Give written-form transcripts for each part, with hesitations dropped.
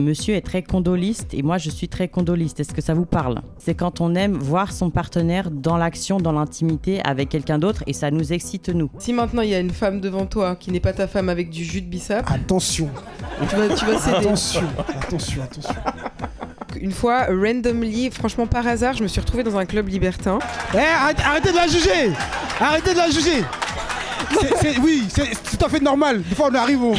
Monsieur est très condoliste et moi je suis très condoliste. Est-ce que ça vous parle ? C'est quand on aime voir son partenaire dans l'action, dans l'intimité avec quelqu'un d'autre et ça nous excite nous. Si maintenant il y a une femme devant toi qui n'est pas ta femme avec du jus de bissap, Attention, tu vas céder. attention. Une fois, randomly, franchement par hasard, je me suis retrouvée dans un club libertin. Arrêtez de la juger. Arrêtez de la juger. C'est tout à fait normal. Des fois, on arrive, on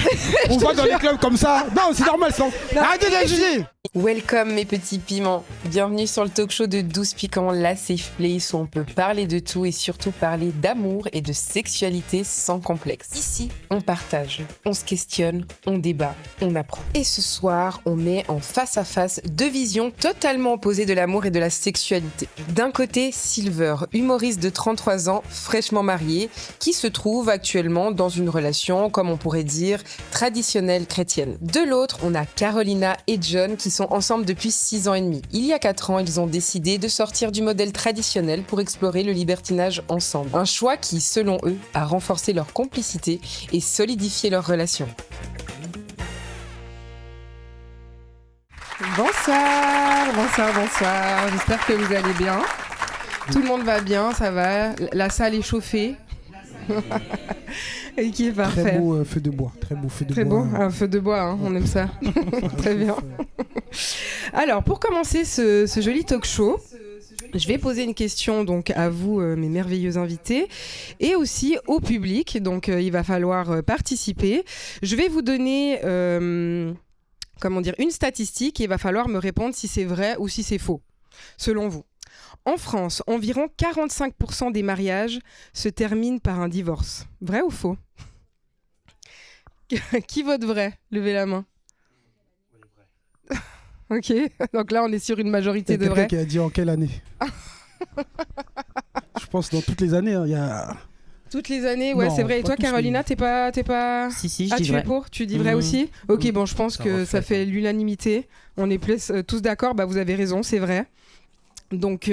va dans les clubs comme ça. Non, c'est normal. Arrêtez de la juger. Welcome mes petits piments, bienvenue sur le talk show de 12 piquants, la safe place où on peut parler de tout et surtout parler d'amour et de sexualité sans complexe. Ici, on partage, on se questionne, on débat, on apprend. Et ce soir, on met en face à face deux visions totalement opposées de l'amour et de la sexualité. D'un côté, Silver, humoriste de 33 ans, fraîchement marié, qui se trouve actuellement dans une relation, comme on pourrait dire, traditionnelle chrétienne. De l'autre, on a Carolina et John qui sont ensemble depuis 6 ans et demi. Il y a 4 ans, ils ont décidé de sortir du modèle traditionnel pour explorer le libertinage ensemble. Un choix qui, selon eux, a renforcé leur complicité et solidifié leur relation. Bonsoir. J'espère que vous allez bien. Tout le monde va bien, ça va. La salle est chauffée. Et qui est parfait. Très beau feu de bois. Très beau feu de bois. Très beau, un feu de bois, hein, on aime ça. Très bien. Alors, pour commencer ce joli talk show, je vais poser une question donc à vous, mes merveilleux invités, et aussi au public. Donc, il va falloir participer. Je vais vous donner, une statistique et il va falloir me répondre si c'est vrai ou si c'est faux, selon vous. En France, environ 45% des mariages se terminent par un divorce. Vrai ou faux ? Qui vote vrai ? Levez la main. Ok, donc là on est sur une majorité de vrai. Quelqu'un qui a dit en quelle année ? Je pense dans toutes les années, il y a... Toutes les années, ouais, non, c'est vrai. Et toi, tous Carolina, t'es pas... Si, je dis tu vrai. es pour ? Tu dis vrai aussi ? Ok, bon, je pense que ça fait l'unanimité. On est tous d'accord, vous avez raison, c'est vrai. Donc,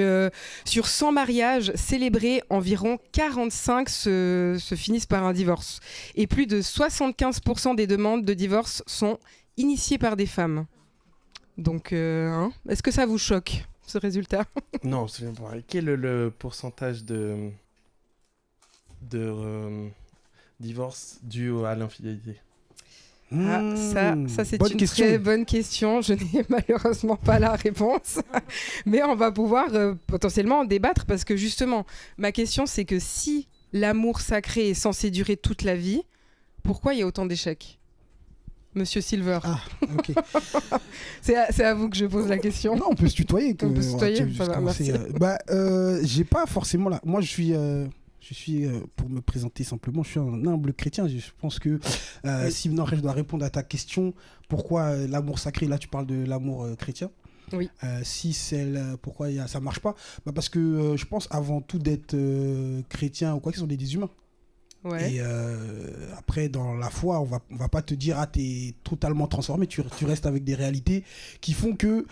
sur 100 mariages célébrés, environ 45 se finissent par un divorce. Et plus de 75% des demandes de divorce sont initiées par des femmes. Donc, est-ce que ça vous choque, ce résultat ? Non, absolument pas. Quel est le pourcentage de divorce dû à l'infidélité ? Ça c'est une très bonne question. Je n'ai malheureusement pas la réponse. Mais on va pouvoir potentiellement en débattre parce que justement, ma question c'est que si l'amour sacré est censé durer toute la vie, pourquoi il y a autant d'échecs ? Monsieur Silver. Ah, ok. c'est à vous que je pose la question. Non, on peut se tutoyer. On peut se tutoyer, ça va, merci. J'ai pas forcément là. Moi, je suis, pour me présenter simplement, je suis un humble chrétien. Je pense que si je dois répondre à ta question, pourquoi l'amour sacré, là tu parles de l'amour chrétien. Oui. Si pourquoi ça marche pas, parce que je pense avant tout d'être chrétien ou quoi, qu'ils sont des humains. Ouais. Et après, dans la foi, on va pas te dire t'es totalement transformé. Tu restes avec des réalités qui font que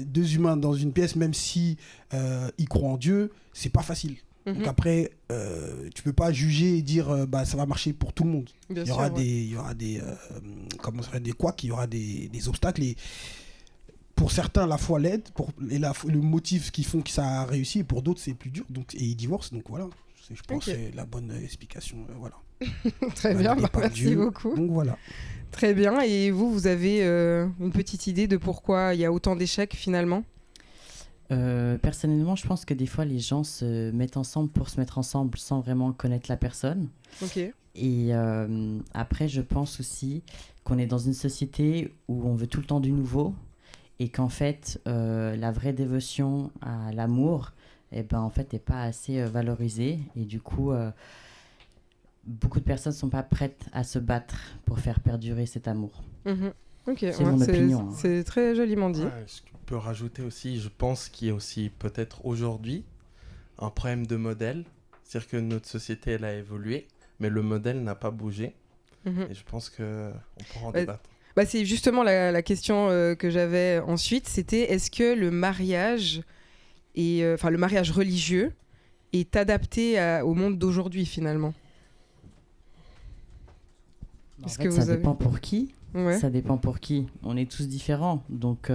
deux humains dans une pièce, même si ils croient en Dieu, c'est pas facile. Donc après, tu peux pas juger et dire ça va marcher pour tout le monde. Il y aura des couacs, il y aura des obstacles et pour certains la foi l'aide, le motif qui font que ça a réussi, et pour d'autres c'est plus dur. Donc et ils divorcent. Donc voilà, je pense que c'est la bonne explication. Voilà. Très bien, merci beaucoup. Donc voilà. Très bien. Et vous avez une petite idée de pourquoi il y a autant d'échecs finalement ? Personnellement, je pense que des fois, les gens se mettent ensemble pour se mettre ensemble sans vraiment connaître la personne. Ok. Et après, je pense aussi qu'on est dans une société où on veut tout le temps du nouveau et qu'en fait, la vraie dévotion à l'amour, en fait, n'est pas assez valorisée. Et du coup, beaucoup de personnes ne sont pas prêtes à se battre pour faire perdurer cet amour. Ok, c'est mon opinion. C'est très joliment dit. Ce que je peux rajouter aussi, je pense qu'il y a aussi peut-être aujourd'hui un problème de modèle. C'est-à-dire que notre société, elle a évolué, mais le modèle n'a pas bougé. Et je pense qu'on pourra en débattre. C'est justement la question que j'avais ensuite. C'était est-ce que le mariage, le mariage religieux est adapté au monde d'aujourd'hui finalement ? Ça dépend pour qui. Ouais. Ça dépend pour qui. On est tous différents. Donc,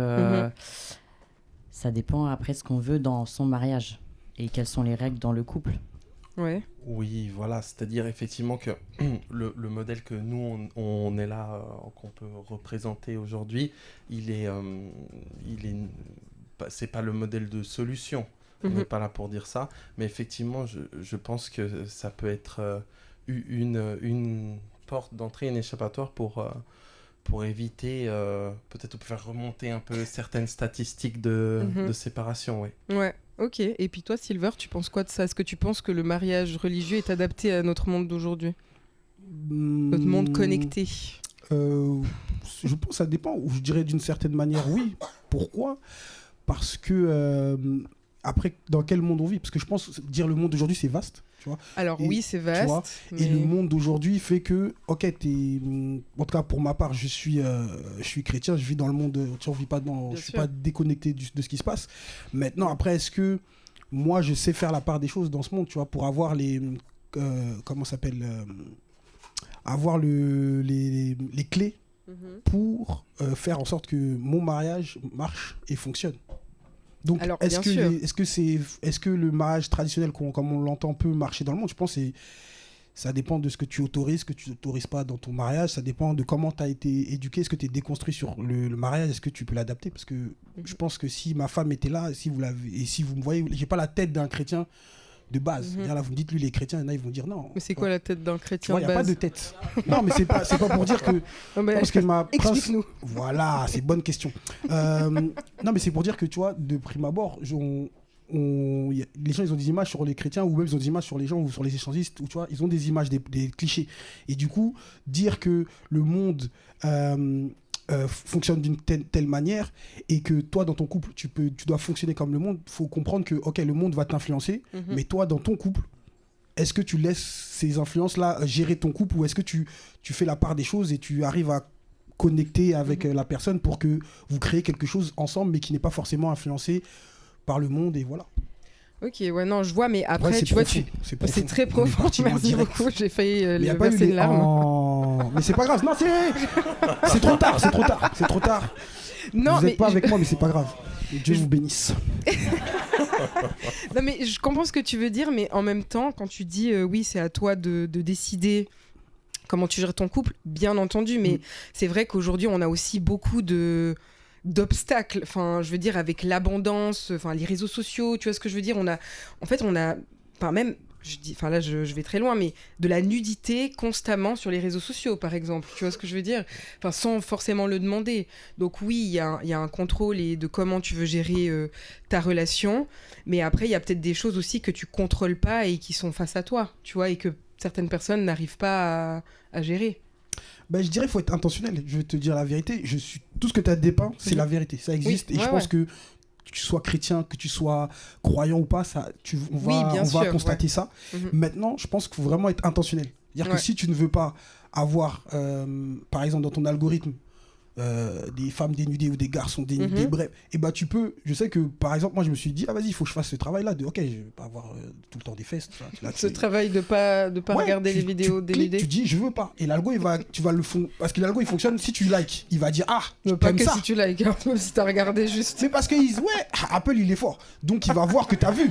ça dépend après ce qu'on veut dans son mariage et quelles sont les règles dans le couple. Ouais. Oui, voilà, c'est-à-dire effectivement que le modèle que nous, on est là, qu'on peut représenter aujourd'hui, c'est pas le modèle de solution. On n'est pas là pour dire ça, mais effectivement, je pense que ça peut être une porte d'entrée, une échappatoire pour éviter, peut-être pour faire remonter un peu certaines statistiques de séparation. Ouais. Ouais. Ok, et puis toi, Silver, tu penses quoi de ça? Est-ce que tu penses que le mariage religieux est adapté à notre monde d'aujourd'hui? Notre monde connecté? Je pense que ça dépend, ou je dirais d'une certaine manière oui. Pourquoi? Parce que, après, dans quel monde on vit? Parce que je pense dire le monde d'aujourd'hui, c'est vaste. Tu vois. Alors et, oui, c'est vaste. Vois, mais... Et le monde d'aujourd'hui fait que, ok, en tout cas pour ma part, je suis chrétien, je vis dans le monde, je ne suis pas déconnecté de ce qui se passe. Maintenant, après, est-ce que moi, je sais faire la part des choses dans ce monde, tu vois, pour avoir avoir les clés pour faire en sorte que mon mariage marche et fonctionne. Donc, alors, est-ce que le mariage traditionnel, comme on l'entend, peut marcher dans le monde? Je pense que ça dépend de ce que tu autorises, ce que tu n'autorises pas dans ton mariage. Ça dépend de comment tu as été éduqué. Est-ce que tu es déconstruit sur le mariage? Est-ce que tu peux l'adapter? Parce que je pense que si ma femme était là, si vous me voyez, j'ai pas la tête d'un chrétien de base. Là, vous me dites, lui, les chrétiens, il y en a, ils vont dire non. Mais c'est quoi la tête d'un chrétien? Il n'y a pas de tête. Non, mais c'est pas pour dire que... Non, mais parce que explique-nous. Voilà, c'est bonne question. Non, mais c'est pour dire que, tu vois, de prime abord, les gens, ils ont des images sur les chrétiens, ou même ils ont des images sur les gens, ou sur les échangistes, ou tu vois, ils ont des images, des clichés. Et du coup, dire que le monde... fonctionne d'une telle manière et que toi dans ton couple tu dois fonctionner comme le monde, faut comprendre que ok, le monde va t'influencer, mais toi dans ton couple, est-ce que tu laisses ces influences là gérer ton couple, ou est-ce que tu fais la part des choses et tu arrives à connecter avec la personne pour que vous créez quelque chose ensemble, mais qui n'est pas forcément influencé par le monde? Et voilà. Ok, ouais, non, je vois, mais après, ouais, tu vois, c'est très profond. Merci beaucoup, j'ai failli le verser une larme. Mais c'est pas grave, non, c'est trop tard, c'est trop tard. Non, vous n'êtes pas avec moi, mais c'est pas grave. Dieu vous bénisse. Non, mais je comprends ce que tu veux dire, mais en même temps, quand tu dis oui, c'est à toi de décider comment tu gères ton couple, bien entendu, mais c'est vrai qu'aujourd'hui, on a aussi beaucoup d'obstacles, enfin je veux dire avec l'abondance, enfin les réseaux sociaux, tu vois ce que je veux dire, on a enfin même je vais très loin, mais de la nudité constamment sur les réseaux sociaux par exemple, tu vois ce que je veux dire, enfin sans forcément le demander. Donc oui, il y a un contrôle de comment tu veux gérer ta relation, mais après il y a peut-être des choses aussi que tu contrôles pas et qui sont face à toi, tu vois, et que certaines personnes n'arrivent pas à gérer. Ben, je dirais qu'il faut être intentionnel. Je vais te dire la vérité. Tout ce que tu as dépeint, c'est la vérité. Ça existe. Et je pense que tu sois chrétien, que tu sois croyant ou pas, on va constater ça. Maintenant, je pense qu'il faut vraiment être intentionnel. C'est-à-dire que si tu ne veux pas avoir, par exemple, dans ton algorithme, des femmes dénudées ou des garçons dénudés, bref, et bah tu peux, je sais que par exemple moi je me suis dit vas-y, il faut que je fasse ce travail là de ok, je vais pas avoir tout le temps des fesses, ce travail de pas regarder les vidéos dénudées. Tu dis je veux pas, et l'algo tu vas le fond, parce que l'algo il fonctionne, si tu likes il va dire pas que ça. Si tu likes, hein, même si t'as regardé juste, mais parce que Apple il est fort, donc il va voir que t'as vu.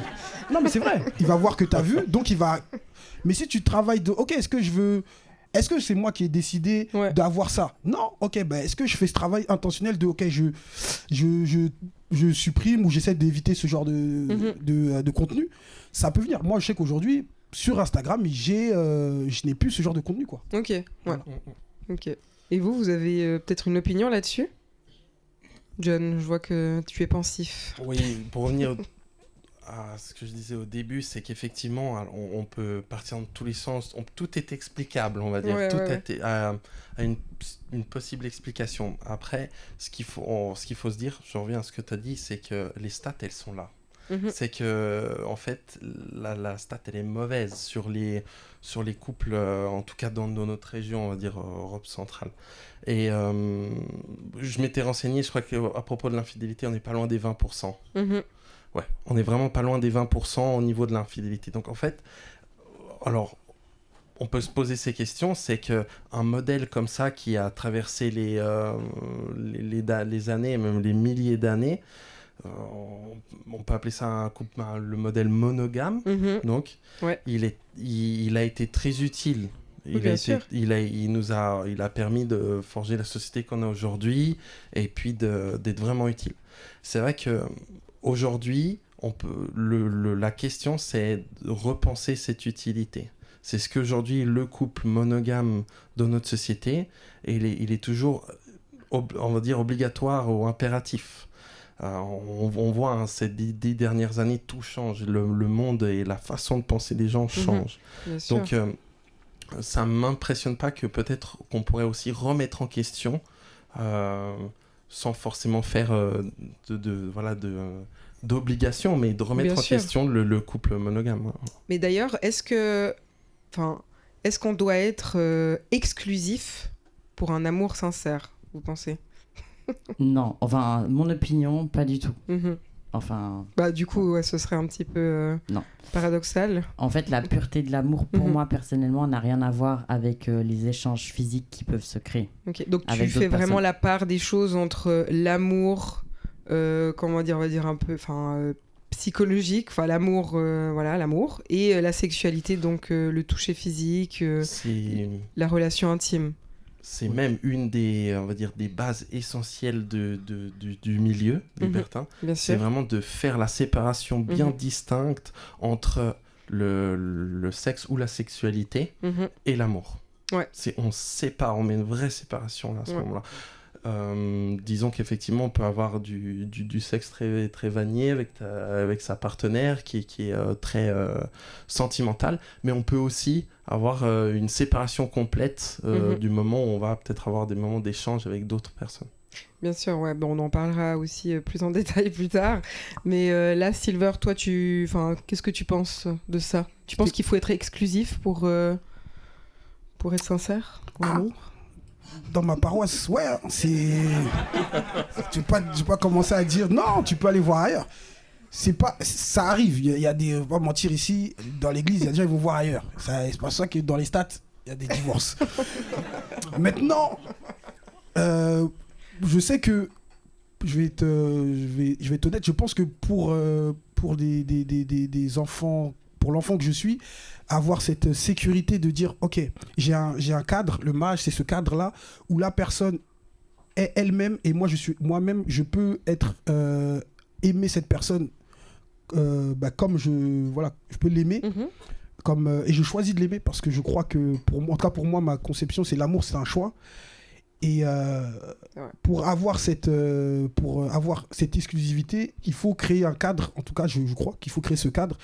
Non mais c'est vrai, il va voir que t'as vu, donc il va, mais si tu travailles de ok, est-ce que c'est moi qui ai décidé d'avoir ça? Non, ok, est-ce que je fais ce travail intentionnel de ok, je supprime ou j'essaie d'éviter ce genre de contenu? Ça peut venir. Moi, je sais qu'aujourd'hui, sur Instagram, je n'ai plus ce genre de contenu, quoi. Ok, ouais. Voilà. Ok. Et vous avez peut-être une opinion là-dessus? John, je vois que tu es pensif. Oui, pour revenir ce que je disais au début, c'est qu'effectivement, on peut partir dans tous les sens. Tout est explicable, on va dire. Tout a une possible explication. Après, ce qu'il faut se dire, je reviens à ce que tu as dit, c'est que les stats, elles sont là. C'est que, en fait, la stat, elle est mauvaise sur les couples, en tout cas dans notre région, on va dire Europe centrale. Et je m'étais renseigné, je crois qu'à propos de l'infidélité, on n'est pas loin des 20%. Ouais, on est vraiment pas loin des 20% au niveau de l'infidélité. Donc en fait, alors, on peut se poser ces questions, c'est qu'un modèle comme ça qui a traversé les années, même les milliers d'années, on peut appeler ça le modèle monogame. Donc, il a été très utile. Il a permis de forger la société qu'on a aujourd'hui et puis d'être vraiment utile. C'est vrai qu'aujourd'hui, la question, c'est de repenser cette utilité. C'est ce qu'aujourd'hui, le couple monogame dans notre société, et il est toujours, on va dire, obligatoire ou impératif. On voit, ces 10 dernières années, tout change. Le monde et la façon de penser des gens changent. Donc, ça ne m'impressionne pas que peut-être qu'on pourrait aussi remettre en question, sans forcément faire d'obligation, mais de remettre en question le couple monogame. Mais d'ailleurs, est-ce qu'on doit être exclusif pour un amour sincère, vous pensez ? Non, enfin, mon opinion, pas du tout. Enfin... du coup, ce serait un petit peu paradoxal. En fait, la pureté de l'amour, pour moi, personnellement, n'a rien à voir avec les échanges physiques qui peuvent se créer. Ok, donc tu fais vraiment la part des choses entre l'amour, on va dire un peu... psychologique, l'amour, l'amour, et la sexualité, donc le toucher physique, la relation intime. C'est même une des, on va dire, des bases essentielles du milieu libertin. C'est vraiment de faire la séparation bien distincte entre le sexe ou la sexualité et l'amour. On sépare, on met une vraie séparation là, à ce moment-là. Disons qu'effectivement on peut avoir du sexe très, très vanillé avec sa partenaire qui est très sentimental, mais on peut aussi avoir une séparation complète du moment où on va peut-être avoir des moments d'échange avec d'autres personnes. Bien sûr, on en parlera aussi plus en détail plus tard, mais là Silver, toi qu'est-ce que tu penses de ça ? Tu penses qu'il faut être exclusif pour être sincère pour l'amour ? Dans ma paroisse, c'est... Je vais pas commencer à dire non, tu peux aller voir ailleurs. Ça arrive, il y a des... On va pas mentir ici, dans l'église, il y a des gens qui vont voir ailleurs. C'est pas ça que dans les stats, il y a des divorces. Maintenant, je sais que... Je vais être honnête, je pense que pour des enfants... Pour l'enfant que je suis, avoir cette sécurité de dire ok, j'ai un cadre, le mariage c'est ce cadre-là où la personne est elle-même et moi-même je peux être aimer cette personne comme je peux l'aimer et je choisis de l'aimer parce que je crois que en tout cas pour moi ma conception c'est l'amour, c'est un choix. Et pour avoir cette exclusivité, il faut créer un cadre. En tout cas, je crois qu'il faut créer ce cadre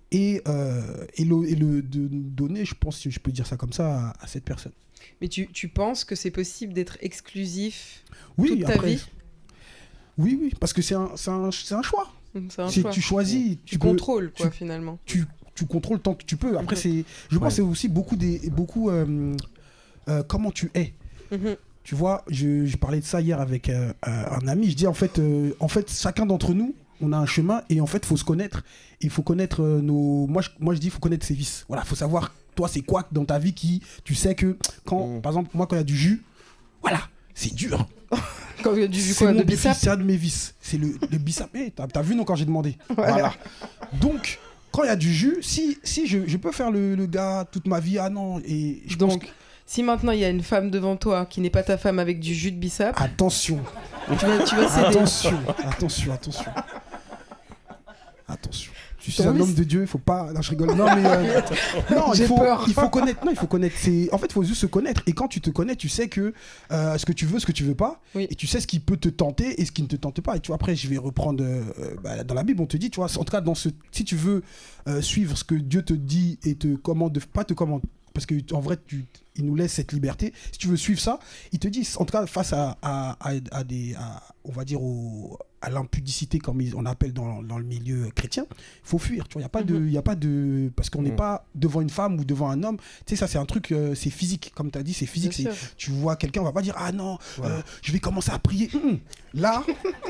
et le donner, je pense, si je peux dire ça comme ça, à cette personne. Mais tu penses que c'est possible d'être exclusif toute ta vie ? Oui, parce que c'est un choix. C'est un choix. Tu choisis. Tu contrôles, finalement. Tu contrôles tant que tu peux. Après, je pense que c'est aussi beaucoup comment tu es. Tu vois, je parlais de ça hier avec un ami. Je dis en fait, chacun d'entre nous, on a un chemin et en fait, il faut se connaître. Il faut connaître nos... Moi, je dis, il faut connaître ses vices. Voilà, il faut savoir, toi, c'est quoi dans ta vie qui... Tu sais que, par exemple, moi, quand il y a du jus, voilà, c'est dur. Quand il y a du jus, quoi, de biceps ? C'est un de mes vices. C'est le biceps. T'as vu, non, quand j'ai demandé. Voilà. Donc, quand il y a du jus, si je peux faire le gars toute ma vie, et je pense que... Si maintenant il y a une femme devant toi qui n'est pas ta femme avec du jus de biceps... Attention. Tu vas céder. Attention. Je suis un homme de Dieu, il faut pas... Non, je rigole. Non, mais... non, il faut connaître. Non, il faut connaître. En fait, il faut juste se connaître. Et quand tu te connais, tu sais que ce que tu veux pas. Oui. Et tu sais ce qui peut te tenter et ce qui ne te tente pas. Et tu vois, après, je vais reprendre... dans la Bible, on te dit, tu vois, en tout cas, si tu veux suivre ce que Dieu te dit et te commande, pas te commande, parce qu'en vrai, il nous laisse cette liberté. Si tu veux suivre ça, il te dit, en tout cas, face à on va dire, à l'impudicité, comme on appelle dans le milieu chrétien, il faut fuir. Tu vois, il y a pas de parce qu'on n'est pas devant une femme ou devant un homme. Tu sais, ça, c'est un truc, c'est physique. Comme tu as dit, c'est physique. Tu vois quelqu'un, on va pas dire, ah non, je vais commencer à prier. Là,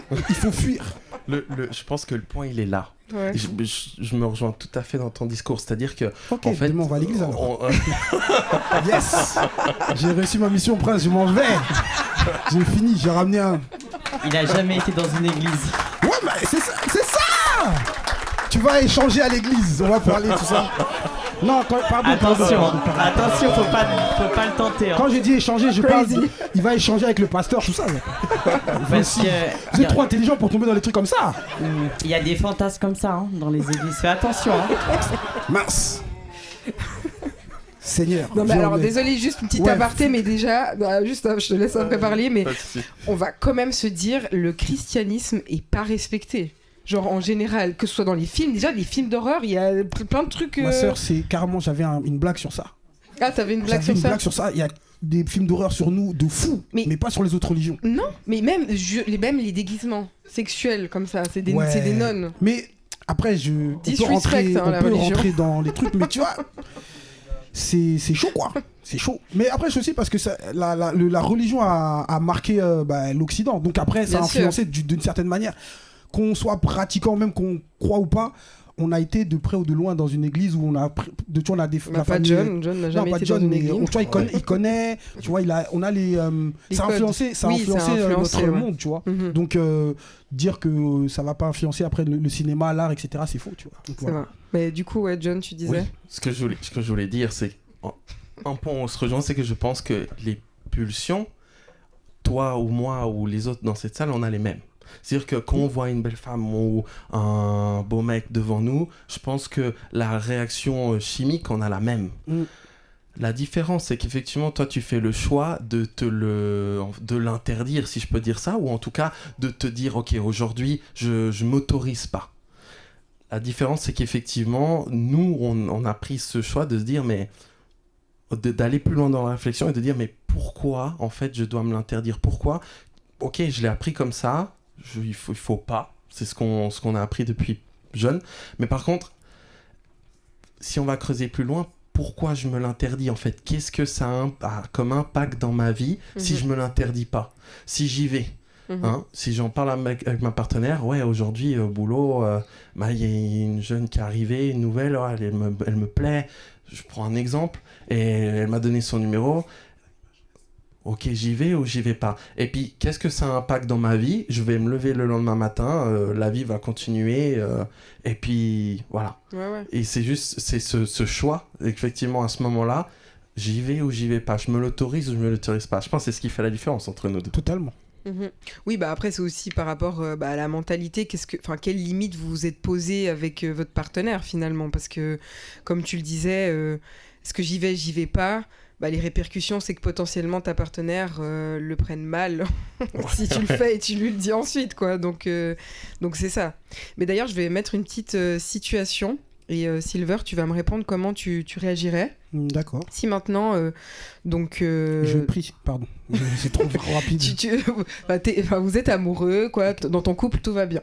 il faut fuir. Je pense que le point, il est là. Ouais. Je me rejoins tout à fait dans ton discours, c'est-à-dire que Ok, en fait, demain on va à l'église alors. Yes. J'ai réussi ma mission, prince, je m'en vais. J'ai fini, j'ai ramené un... Il a jamais été dans une église. Ouais, mais c'est ça. Tu vas échanger à l'église, on va parler tout ça. Non, pardon. Attention, faut pas le tenter. Hein. Quand j'ai dit échanger, je parle il va échanger avec le pasteur, tout ça. Parce que Vous êtes trop intelligent pour tomber dans des trucs comme ça. il y a des fantasmes comme ça hein, dans les églises. Fais attention. Hein. Mince. Seigneur. Non mais je alors remets. désolé, juste une petite Ouais. aparté, mais déjà, juste je te laisse après parler, mais pas de souci. on va quand même se dire le christianisme est pas respecté. Genre en général, que ce soit dans les films, déjà les films d'horreur, il y a plein de trucs. Ma sœur, c'est carrément, j'avais une blague sur ça. Ah, t'avais une blague J'avais sur une ça. blague sur ça. Il y a des films d'horreur sur nous de fous, Mais- mais pas sur les autres religions. Non, mais même les déguisements sexuels comme ça, c'est des, Ouais. c'est des nonnes. Mais après, on peut Disrespect, hein, la on peut religion. rentrer dans les trucs, mais tu vois, c'est chaud quoi. C'est chaud. Mais après, c'est aussi parce que la religion a marqué l'Occident. Donc après, ça a Bien sûr. influencé d'une certaine manière. Qu'on soit pratiquant, même qu'on croit ou pas, on a été de près ou de loin dans une église où on a des Bah, pas famille- John n'a Non, jamais pas été John, dans une mais église. tu vois, il connaît, tu vois, on a les... ça a codes. influencé, Oui, ça a influencé, notre ouais. monde, tu vois. Mhm. Donc, dire que ça va pas influencer après le cinéma, l'art, etc., c'est faux, tu vois. Donc, C'est voilà. vrai. Mais du coup, ouais, John, tu disais. Oui, ce que je voulais dire, c'est un point où on se rejoint, c'est que je pense que les pulsions, toi ou moi ou les autres dans cette salle, on a les mêmes. C'est-à-dire que quand on voit une belle femme ou un beau mec devant nous, je pense que la réaction chimique, on a la même. Mm. La différence, c'est qu'effectivement, toi, tu fais le choix de l'interdire, si je peux dire ça, ou en tout cas de te dire, ok, aujourd'hui, je m'autorise pas. La différence, c'est qu'effectivement, nous, on a pris ce choix de se dire, mais d'aller plus loin dans la réflexion et de dire, mais pourquoi, en fait, je dois me l'interdire ? Pourquoi ? Ok, je l'ai appris comme ça, il faut pas. C'est ce qu'on a appris depuis jeune. Mais par contre, si on va creuser plus loin, pourquoi je me l'interdis en fait ? Qu'est-ce que ça a comme impact dans ma vie si je me l'interdis pas ? Si j'y vais ? Hein, si j'en parle avec ma partenaire, ouais, aujourd'hui au boulot, il y a une jeune qui est arrivée, une nouvelle, elle me plaît. Je prends un exemple et elle m'a donné son numéro. Ok, j'y vais ou j'y vais pas. Et puis, qu'est-ce que ça impacte dans ma vie ? Je vais me lever le lendemain matin, la vie va continuer, et puis voilà. Ouais. Et c'est ce choix, effectivement, à ce moment-là, j'y vais ou j'y vais pas. Je me l'autorise ou je me l'autorise pas. Je pense que c'est ce qui fait la différence entre nous deux. Totalement. Oui, bah après c'est aussi par rapport à la mentalité, quelle limite vous vous êtes posé avec votre partenaire finalement, parce que comme tu le disais, est-ce que j'y vais pas, bah, les répercussions c'est que potentiellement ta partenaire le prenne mal si tu le fais et tu lui le dis ensuite quoi, donc c'est ça. Mais d'ailleurs je vais mettre une petite situation et Silver tu vas me répondre comment tu réagirais. D'accord. Si maintenant, Je prie, pardon. C'est trop rapide. vous êtes amoureux, quoi. Dans ton couple, tout va bien.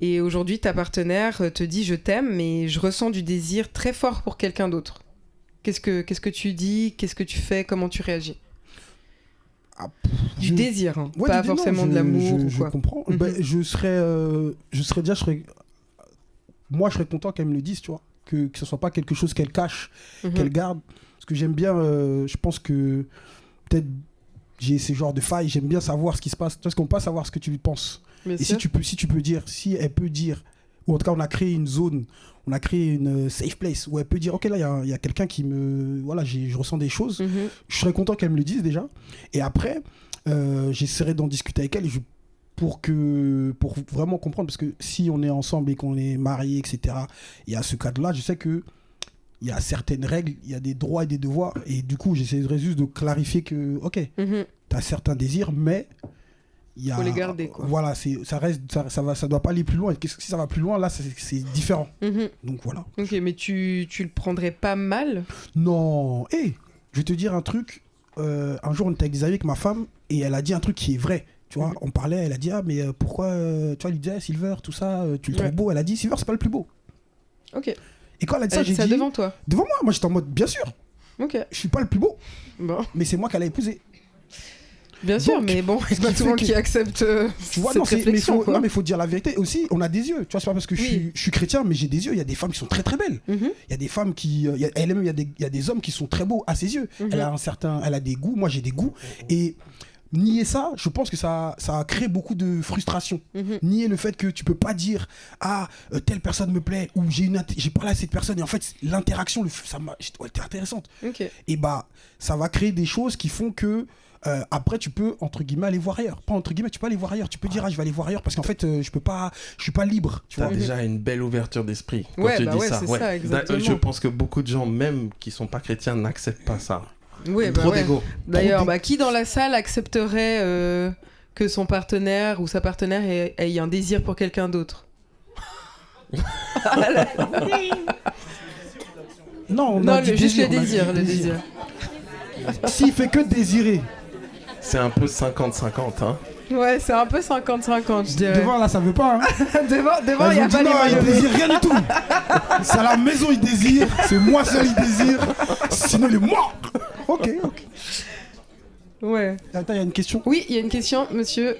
Et aujourd'hui, ta partenaire te dit je t'aime, mais je ressens du désir très fort pour quelqu'un d'autre. Qu'est-ce que tu dis ? Qu'est-ce que tu fais ? Comment tu réagis ? Du désir, hein, Ouais, pas du désir, forcément non, de l'amour ou je quoi. comprends. Mhm. Moi, je serais content qu'elle me le dise, tu vois. Que ce soit pas quelque chose qu'elle cache, Mhm. qu'elle garde. Parce que j'aime bien, je pense que peut-être j'ai ce genre de faille, j'aime bien savoir ce qui se passe. Parce qu'on peut pas savoir ce que tu penses. Bien Et sûr. si tu peux dire, si elle peut dire, ou en tout cas on a créé une zone, on a créé une safe place où elle peut dire, ok là il y a quelqu'un qui me, voilà, je ressens des choses. Mhm. Je serais content qu'elle me le dise déjà. Et après, j'essaierai d'en discuter avec elle pour vraiment comprendre, parce que si on est ensemble et qu'on est mariés, etc., il y a ce cadre-là, je sais que il y a certaines règles, il y a des droits et des devoirs, et du coup j'essaierai juste de clarifier que, ok, Mhm. tu as certains désirs, mais il y a, Faut les garder, quoi. voilà, ça doit pas aller plus loin, et si ça va plus loin, là c'est différent, Mhm. donc voilà. Ok, mais tu le prendrais pas mal ? Non, je vais te dire un truc. Un jour, on était avec des amis avec ma femme et elle a dit un truc qui est vrai. Tu vois, on parlait, elle a dit, ah, mais pourquoi, tu vois, il disait, Silver, tout ça, tu le trouves beau. Elle a dit, Silver, c'est pas le plus beau. Ok. Et quand elle a dit Elle ça, a dit j'ai ça dit, devant toi ? devant moi, j'étais en mode, bien sûr, Ok. je suis pas le plus beau, Bon. mais c'est moi qu'elle a épousé. Bien sûr, Donc, mais bon, c'est pas tout le monde qui accepte tu vois, cette réflexion. mais faut dire la vérité aussi. On a des yeux. Tu vois, c'est pas parce que je suis chrétien, mais j'ai des yeux. Il y a des femmes qui sont très très belles. Il y a des femmes qui, il y a des hommes qui sont très beaux à ses yeux. Elle a des goûts. Moi, j'ai des goûts. Et nier ça, je pense que ça a créé beaucoup de frustration. Nier le fait que tu peux pas dire telle personne me plaît ou j'ai parlé à cette personne et en fait l'interaction elle était intéressante. Et ça va créer des choses qui font que après tu peux entre guillemets aller voir ailleurs. Pas entre guillemets, tu peux aller voir ailleurs. Tu peux dire je vais aller voir ailleurs parce qu'en fait je suis pas libre. Tu T'as vois. déjà une belle ouverture d'esprit quand Ouais, tu dis ouais, ça. c'est ça, exactement. Je pense que beaucoup de gens même qui sont pas chrétiens n'acceptent pas ça. Oui, Trop d'ego. D'ailleurs, qui dans la salle accepterait que son partenaire ou sa partenaire ait un désir pour quelqu'un d'autre? Non, juste le désir. S'il fait que désirer. C'est un peu 50-50, hein. Ouais, c'est un peu 50-50, je dirais. Devant là, ça veut pas. Hein. devant, il y a pas les non, il mains désire rien du tout. C'est à la maison il désire, c'est moi seul il désire. Sinon il est mort. Ok. Ouais. Attends, il y a une question. Oui, il y a une question, monsieur.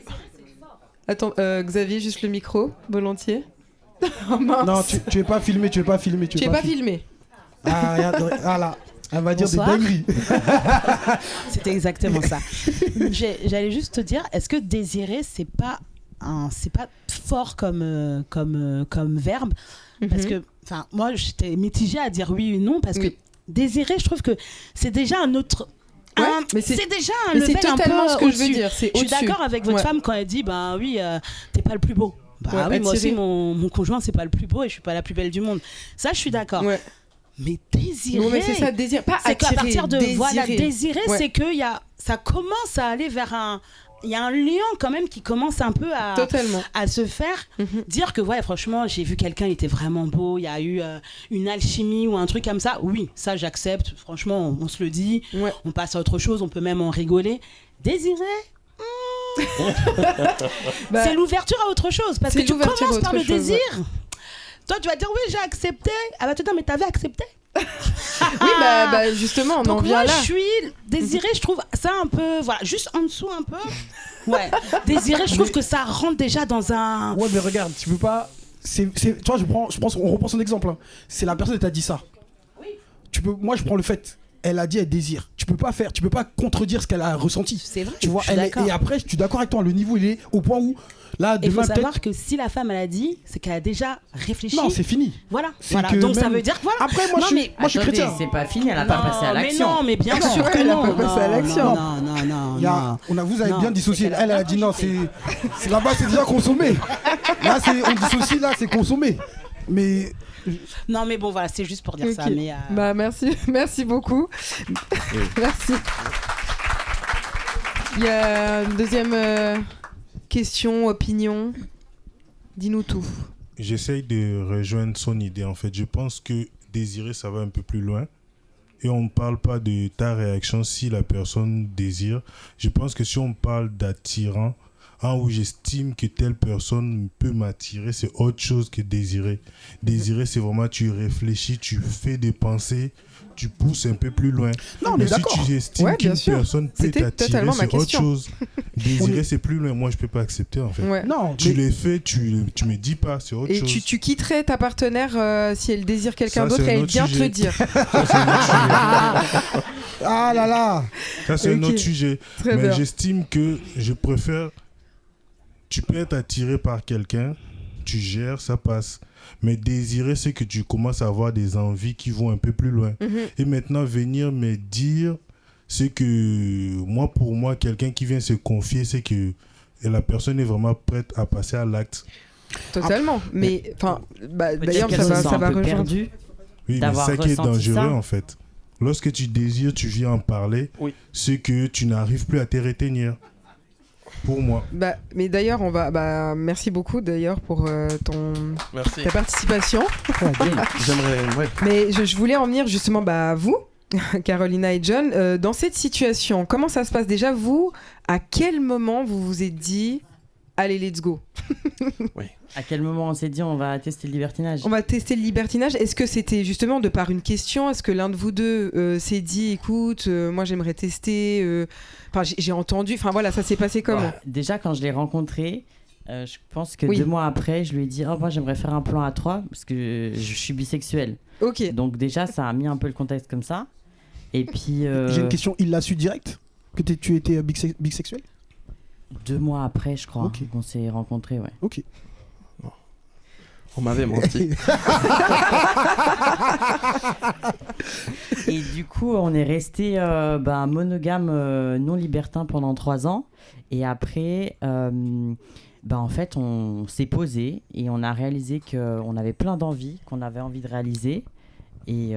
Attends, Xavier, juste le micro, volontiers. Oh, mince. Non, tu es pas filmé, Tu es pas filmé. Ah, regarde, là. Elle va dire Bonsoir. des dingueries. C'était exactement ça. J'allais juste te dire, est-ce que désirer, c'est pas fort comme verbe? Parce que, enfin, moi, j'étais mitigée à dire oui ou non, parce que désirer, je trouve que c'est déjà un autre. Ouais, mais c'est déjà un mais level c'est un totalement peu ce que je veux au-dessus. dire. C'est Je suis au-dessus. d'accord avec votre femme quand elle dit, bah oui, t'es pas le plus beau. Bah oui, moi aussi, mon conjoint, c'est pas le plus beau et je suis pas la plus belle du monde. Ça, je suis d'accord. Ouais. Mais désirer, Non, mais c'est ça, désir. Pas c'est qu'à attirer, partir de désirer. désirer, c'est que ça commence à aller vers il y a un lien quand même qui commence un peu à se faire. Dire que ouais, franchement, j'ai vu quelqu'un, il était vraiment beau, il y a eu une alchimie ou un truc comme ça. Oui, ça j'accepte. Franchement, on se le dit. Ouais. On passe à autre chose, on peut même en rigoler. Désirer. C'est l'ouverture à autre chose parce que tu commences par le désir. Ouais. Toi, tu vas dire oui, j'ai accepté. Ah bah mais t'avais accepté. Oui, justement, on donc en vient là. Donc moi, je suis désirée, je trouve ça un peu, voilà, juste en dessous un peu. Ouais, désirée, je trouve que ça rentre déjà dans un... Ouais, mais regarde, tu peux pas... tu vois, on reprend son exemple. Hein. C'est la personne qui t'a dit ça. Oui. Moi, je prends le fait. Elle a dit elle désire. Tu peux pas contredire ce qu'elle a ressenti. C'est vrai. Tu vois, et après, je suis d'accord avec toi. Le niveau, il est au point où là, il faut savoir que si la femme elle a dit, c'est qu'elle a déjà réfléchi. Non, c'est fini. Voilà. Donc ça veut dire que voilà. Après, moi, je suis chrétien. C'est pas fini. Elle a pas passé à l'action. Mais non, mais bien sûr que non. Elle a pas passé à l'action. Non. Vous avez bien dissocié. Elle a dit non, c'est là-bas, c'est déjà consommé. Là, on dissocie. Là, c'est consommé. Mais non, mais bon, voilà, c'est juste pour dire ça. Mais merci beaucoup. Merci. Il y a une deuxième question, opinion. Dis-nous tout. J'essaye de rejoindre son idée. En fait, je pense que désirer, ça va un peu plus loin. Et on ne parle pas de ta réaction si la personne désire. Je pense que si on parle d'attirant, où j'estime que telle personne peut m'attirer, c'est autre chose que désirer. Désirer, c'est vraiment tu réfléchis, tu fais des pensées, tu pousses un peu plus loin. Non, mais d'accord. Si tu estimes qu'une personne peut t'attirer, c'est autre chose. Désirer, c'est plus loin. Moi, je peux pas accepter, en fait. Ouais. Non, tu les fais, tu me dis pas, c'est autre chose. Et tu quitterais ta partenaire si elle désire quelqu'un d'autre et elle vient te le dire. Ah là là. Ça, c'est un autre sujet. Très bien. J'estime que je préfère... Tu peux être attiré par quelqu'un, tu gères, ça passe. Mais désirer, c'est que tu commences à avoir des envies qui vont un peu plus loin. Et maintenant, venir me dire, c'est que pour moi, quelqu'un qui vient se confier, c'est que la personne est vraiment prête à passer à l'acte. Totalement. Mais d'ailleurs, ça va rejoindre. Oui, mais c'est ça qui est dangereux, en fait. Lorsque tu désires, tu viens en parler, c'est que tu n'arrives plus à te retenir. Pour moi. Mais d'ailleurs, on va. Merci beaucoup d'ailleurs pour ta participation. J'aimerais. Ouais. Mais je voulais en venir justement à vous, Carolina et John. Dans cette situation, comment ça se passe déjà vous? À quel moment vous vous êtes dit, allez, let's go? Oui. À quel moment on s'est dit on va tester le libertinage ? On va tester le libertinage. Est-ce que c'était justement de par une question ? Est-ce que l'un de vous deux s'est dit, écoute, moi j'aimerais tester j'ai entendu. Enfin voilà, ça s'est passé comment ? Déjà, quand je l'ai rencontré, je pense que 2 mois après, je lui ai dit moi j'aimerais faire un plan à 3 parce que je suis bisexuel. Ok. Donc déjà, ça a mis un peu le contexte comme ça. Et puis. J'ai une question, il l'a su direct que tu étais bisexuel ? 2 mois après, je crois, qu'on s'est rencontrés, ouais. Ok. On m'avait menti. Et du coup, on est resté monogame non libertin pendant 3 ans. Et après, en fait, on s'est posé et on a réalisé qu'on avait plein d'envies, qu'on avait envie de réaliser. Et...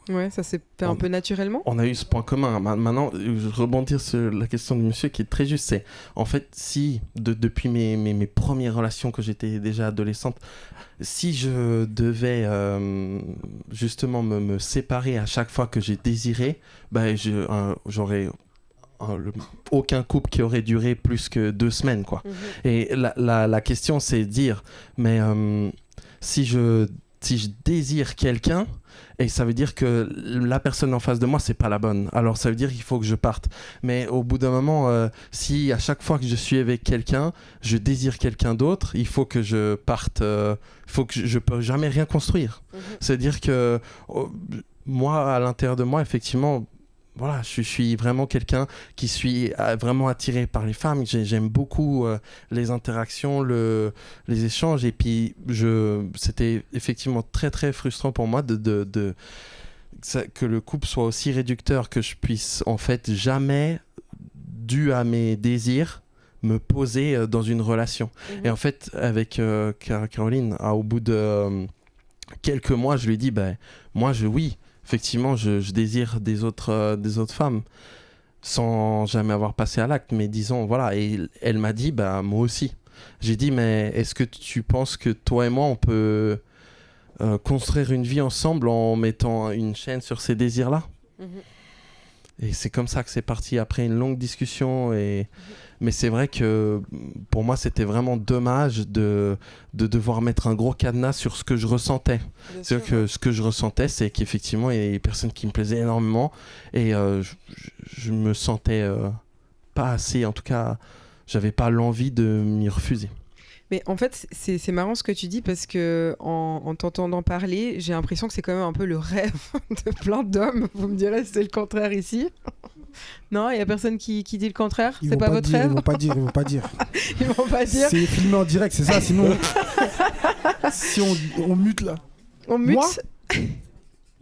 Ouais, ça s'est fait un peu naturellement. On a eu ce point commun. Maintenant, je rebondir sur la question du monsieur qui est très juste. C'est en fait, si depuis mes premières relations que j'étais déjà adolescente, si je devais justement me séparer à chaque fois que j'ai désiré, j'aurais aucun couple qui aurait duré plus que 2 semaines, quoi. Et la question, c'est de dire, mais si je désire quelqu'un, et ça veut dire que la personne en face de moi, c'est pas la bonne. Alors ça veut dire qu'il faut que je parte. Mais au bout d'un moment, si à chaque fois que je suis avec quelqu'un, je désire quelqu'un d'autre, il faut que je parte. Faut que je peux jamais rien construire. C'est-à-dire que moi, à l'intérieur de moi, effectivement, voilà, je suis vraiment quelqu'un qui suis vraiment attiré par les femmes. J'aime beaucoup les interactions, les échanges. Et puis, c'était effectivement très, très frustrant pour moi que le couple soit aussi réducteur, que je puisse, en fait, jamais, dû à mes désirs, me poser dans une relation. Et en fait, avec Caroline, au bout de quelques mois, je lui ai dit, moi, oui. Effectivement, je désire des autres femmes sans jamais avoir passé à l'acte, mais disons, voilà. Et elle m'a dit, moi aussi. J'ai dit, mais est-ce que tu penses que toi et moi, on peut construire une vie ensemble en mettant une chaîne sur ces désirs-là ? Et c'est comme ça que c'est parti, après une longue discussion. Mais c'est vrai que pour moi, c'était vraiment dommage de devoir mettre un gros cadenas sur ce que je ressentais. C'est-à-dire que ce que je ressentais, c'est qu'effectivement, il y a des personnes qui me plaisaient énormément. Et je me sentais pas assez, en tout cas, j'avais pas l'envie de m'y refuser. Mais en fait, c'est marrant ce que tu dis parce que en t'entendant parler, j'ai l'impression que c'est quand même un peu le rêve de plein d'hommes. Vous me direz si c'est le contraire ici. Non, il y a personne qui dit le contraire. C'est pas votre rêve. Ils vont pas dire. Ils vont pas dire. C'est filmé en direct, c'est ça. Sinon, si on mute là. On mute.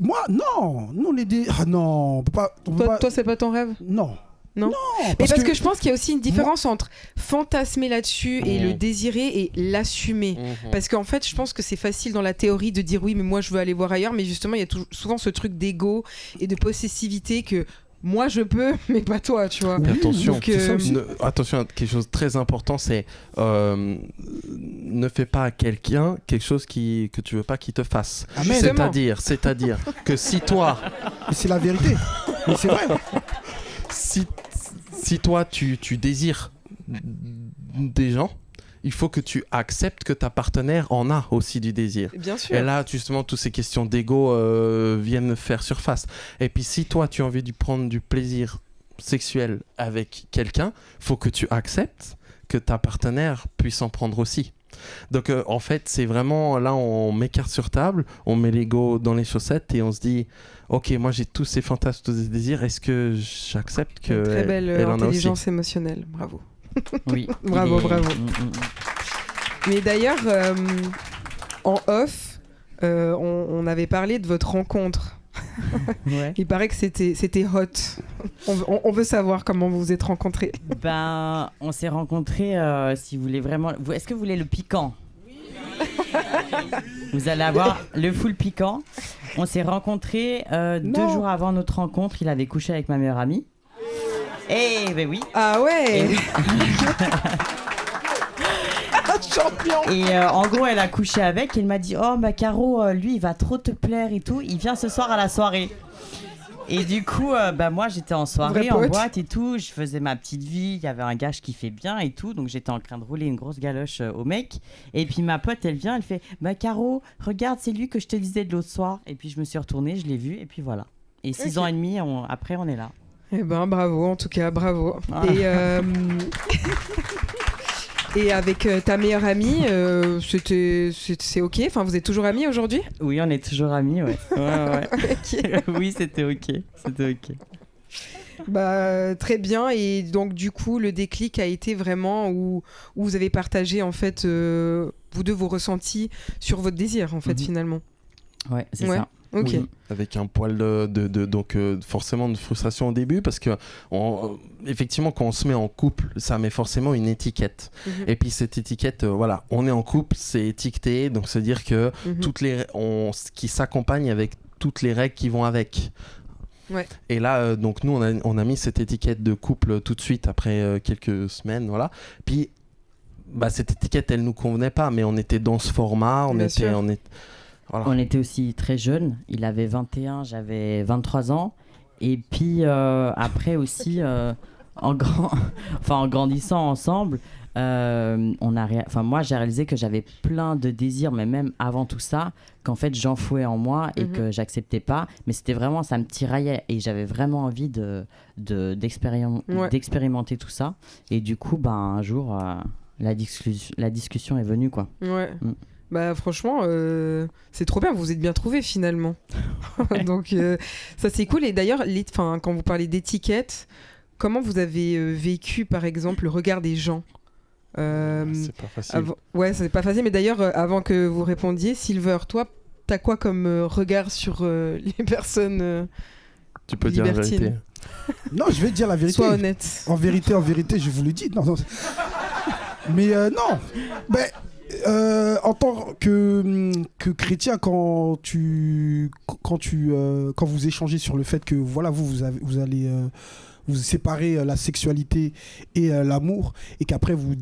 Moi, non, on est des. Ah non, on peut pas. Toi, c'est pas ton rêve. Non. Non, parce que je pense qu'il y a aussi une différence entre fantasmer là-dessus et le désirer et l'assumer. Parce qu'en fait, je pense que c'est facile dans la théorie de dire oui, mais moi je veux aller voir ailleurs. Mais justement, il y a souvent ce truc d'ego et de possessivité que moi je peux, mais pas toi, tu vois. Mais attention, attention, quelque chose de très important, c'est ne fais pas à quelqu'un quelque chose que tu veux pas qu'il te fasse. C'est-à-dire que si toi... C'est la vérité, mais c'est vrai. Si toi tu désires des gens, il faut que tu acceptes que ta partenaire en a aussi du désir. Bien sûr. Et là, justement, toutes ces questions d'ego viennent faire surface. Et puis si toi tu as envie de prendre du plaisir sexuel avec quelqu'un, il faut que tu acceptes que ta partenaire puisse en prendre aussi. Donc en fait, c'est vraiment là, on met carte sur table, on met l'ego dans les chaussettes et on se dit ok, moi j'ai tous ces fantasmes, tous ces désirs, est-ce que j'accepte que une très belle elle en a aussi. Intelligence émotionnelle, bravo. Oui. bravo. Mais d'ailleurs, en off, on avait parlé de votre rencontre. Ouais. Il paraît que c'était hot. On veut savoir comment vous vous êtes rencontrés. On s'est rencontrés, si vous voulez vraiment... Est-ce que vous voulez le piquant ? Oui. Vous allez avoir le full piquant. On s'est rencontrés 2 jours avant notre rencontre. Il avait couché avec ma meilleure amie. Eh ben oui. Ah ouais. Champion. Et en gros, elle a couché avec. Elle m'a dit, oh, Caro, lui, il va trop te plaire et tout. Il vient ce soir à la soirée. Et du coup, moi, j'étais en soirée, en boîte et tout. Je faisais ma petite vie. Il y avait un gars qui fait bien et tout. Donc, j'étais en train de rouler une grosse galoche au mec. Et puis, ma pote, elle vient, elle fait Caro, regarde, c'est lui que je te disais de l'autre soir. Et puis, je me suis retournée, je l'ai vu. Et puis, voilà. Et 6 ans et demi, après, on est là. Eh ben, bravo, en tout cas, bravo. Ah. Et avec ta meilleure amie, c'est ok. Enfin, vous êtes toujours amis aujourd'hui ? Oui, on est toujours amis, ouais. Okay. Oui, c'était ok. Très bien. Et donc, du coup, le déclic a été vraiment où vous avez partagé, en fait, vous deux, vos ressentis sur votre désir, en fait, finalement. Ouais, c'est ça. Ok. Oui, avec un poil donc forcément de frustration au début parce que effectivement quand on se met en couple ça met forcément une étiquette et puis cette étiquette on est en couple, c'est étiqueté, donc c'est à dire que qui s'accompagne avec toutes les règles qui vont avec. Ouais. Et là donc nous on a mis cette étiquette de couple tout de suite après quelques semaines, puis cette étiquette elle nous convenait pas, mais on était dans ce format, On était aussi très jeunes. Il avait 21, j'avais 23 ans. Et puis après aussi, en grandissant ensemble, moi j'ai réalisé que j'avais plein de désirs, mais même avant tout ça, qu'en fait j'enfouais en moi et que j'acceptais pas. Mais c'était vraiment, ça me tiraillait et j'avais vraiment envie d'expérimenter tout ça. Et du coup, un jour, la discussion est venue, quoi. Ouais. Franchement, c'est trop bien, vous vous êtes bien trouvés finalement. Donc ça c'est cool. Et d'ailleurs, quand vous parlez d'étiquette, comment vous avez vécu par exemple le regard des gens ? C'est pas facile. C'est pas facile. Mais d'ailleurs, avant que vous répondiez, Silver, toi, t'as quoi comme regard sur les personnes Tu peux dire la vérité. Non, je vais te dire la vérité. Sois honnête. En vérité, je vous le dis. Non. Mais non. En tant que chrétien, quand vous échangez sur le fait que vous allez vous séparer la sexualité et l'amour, et qu'après vous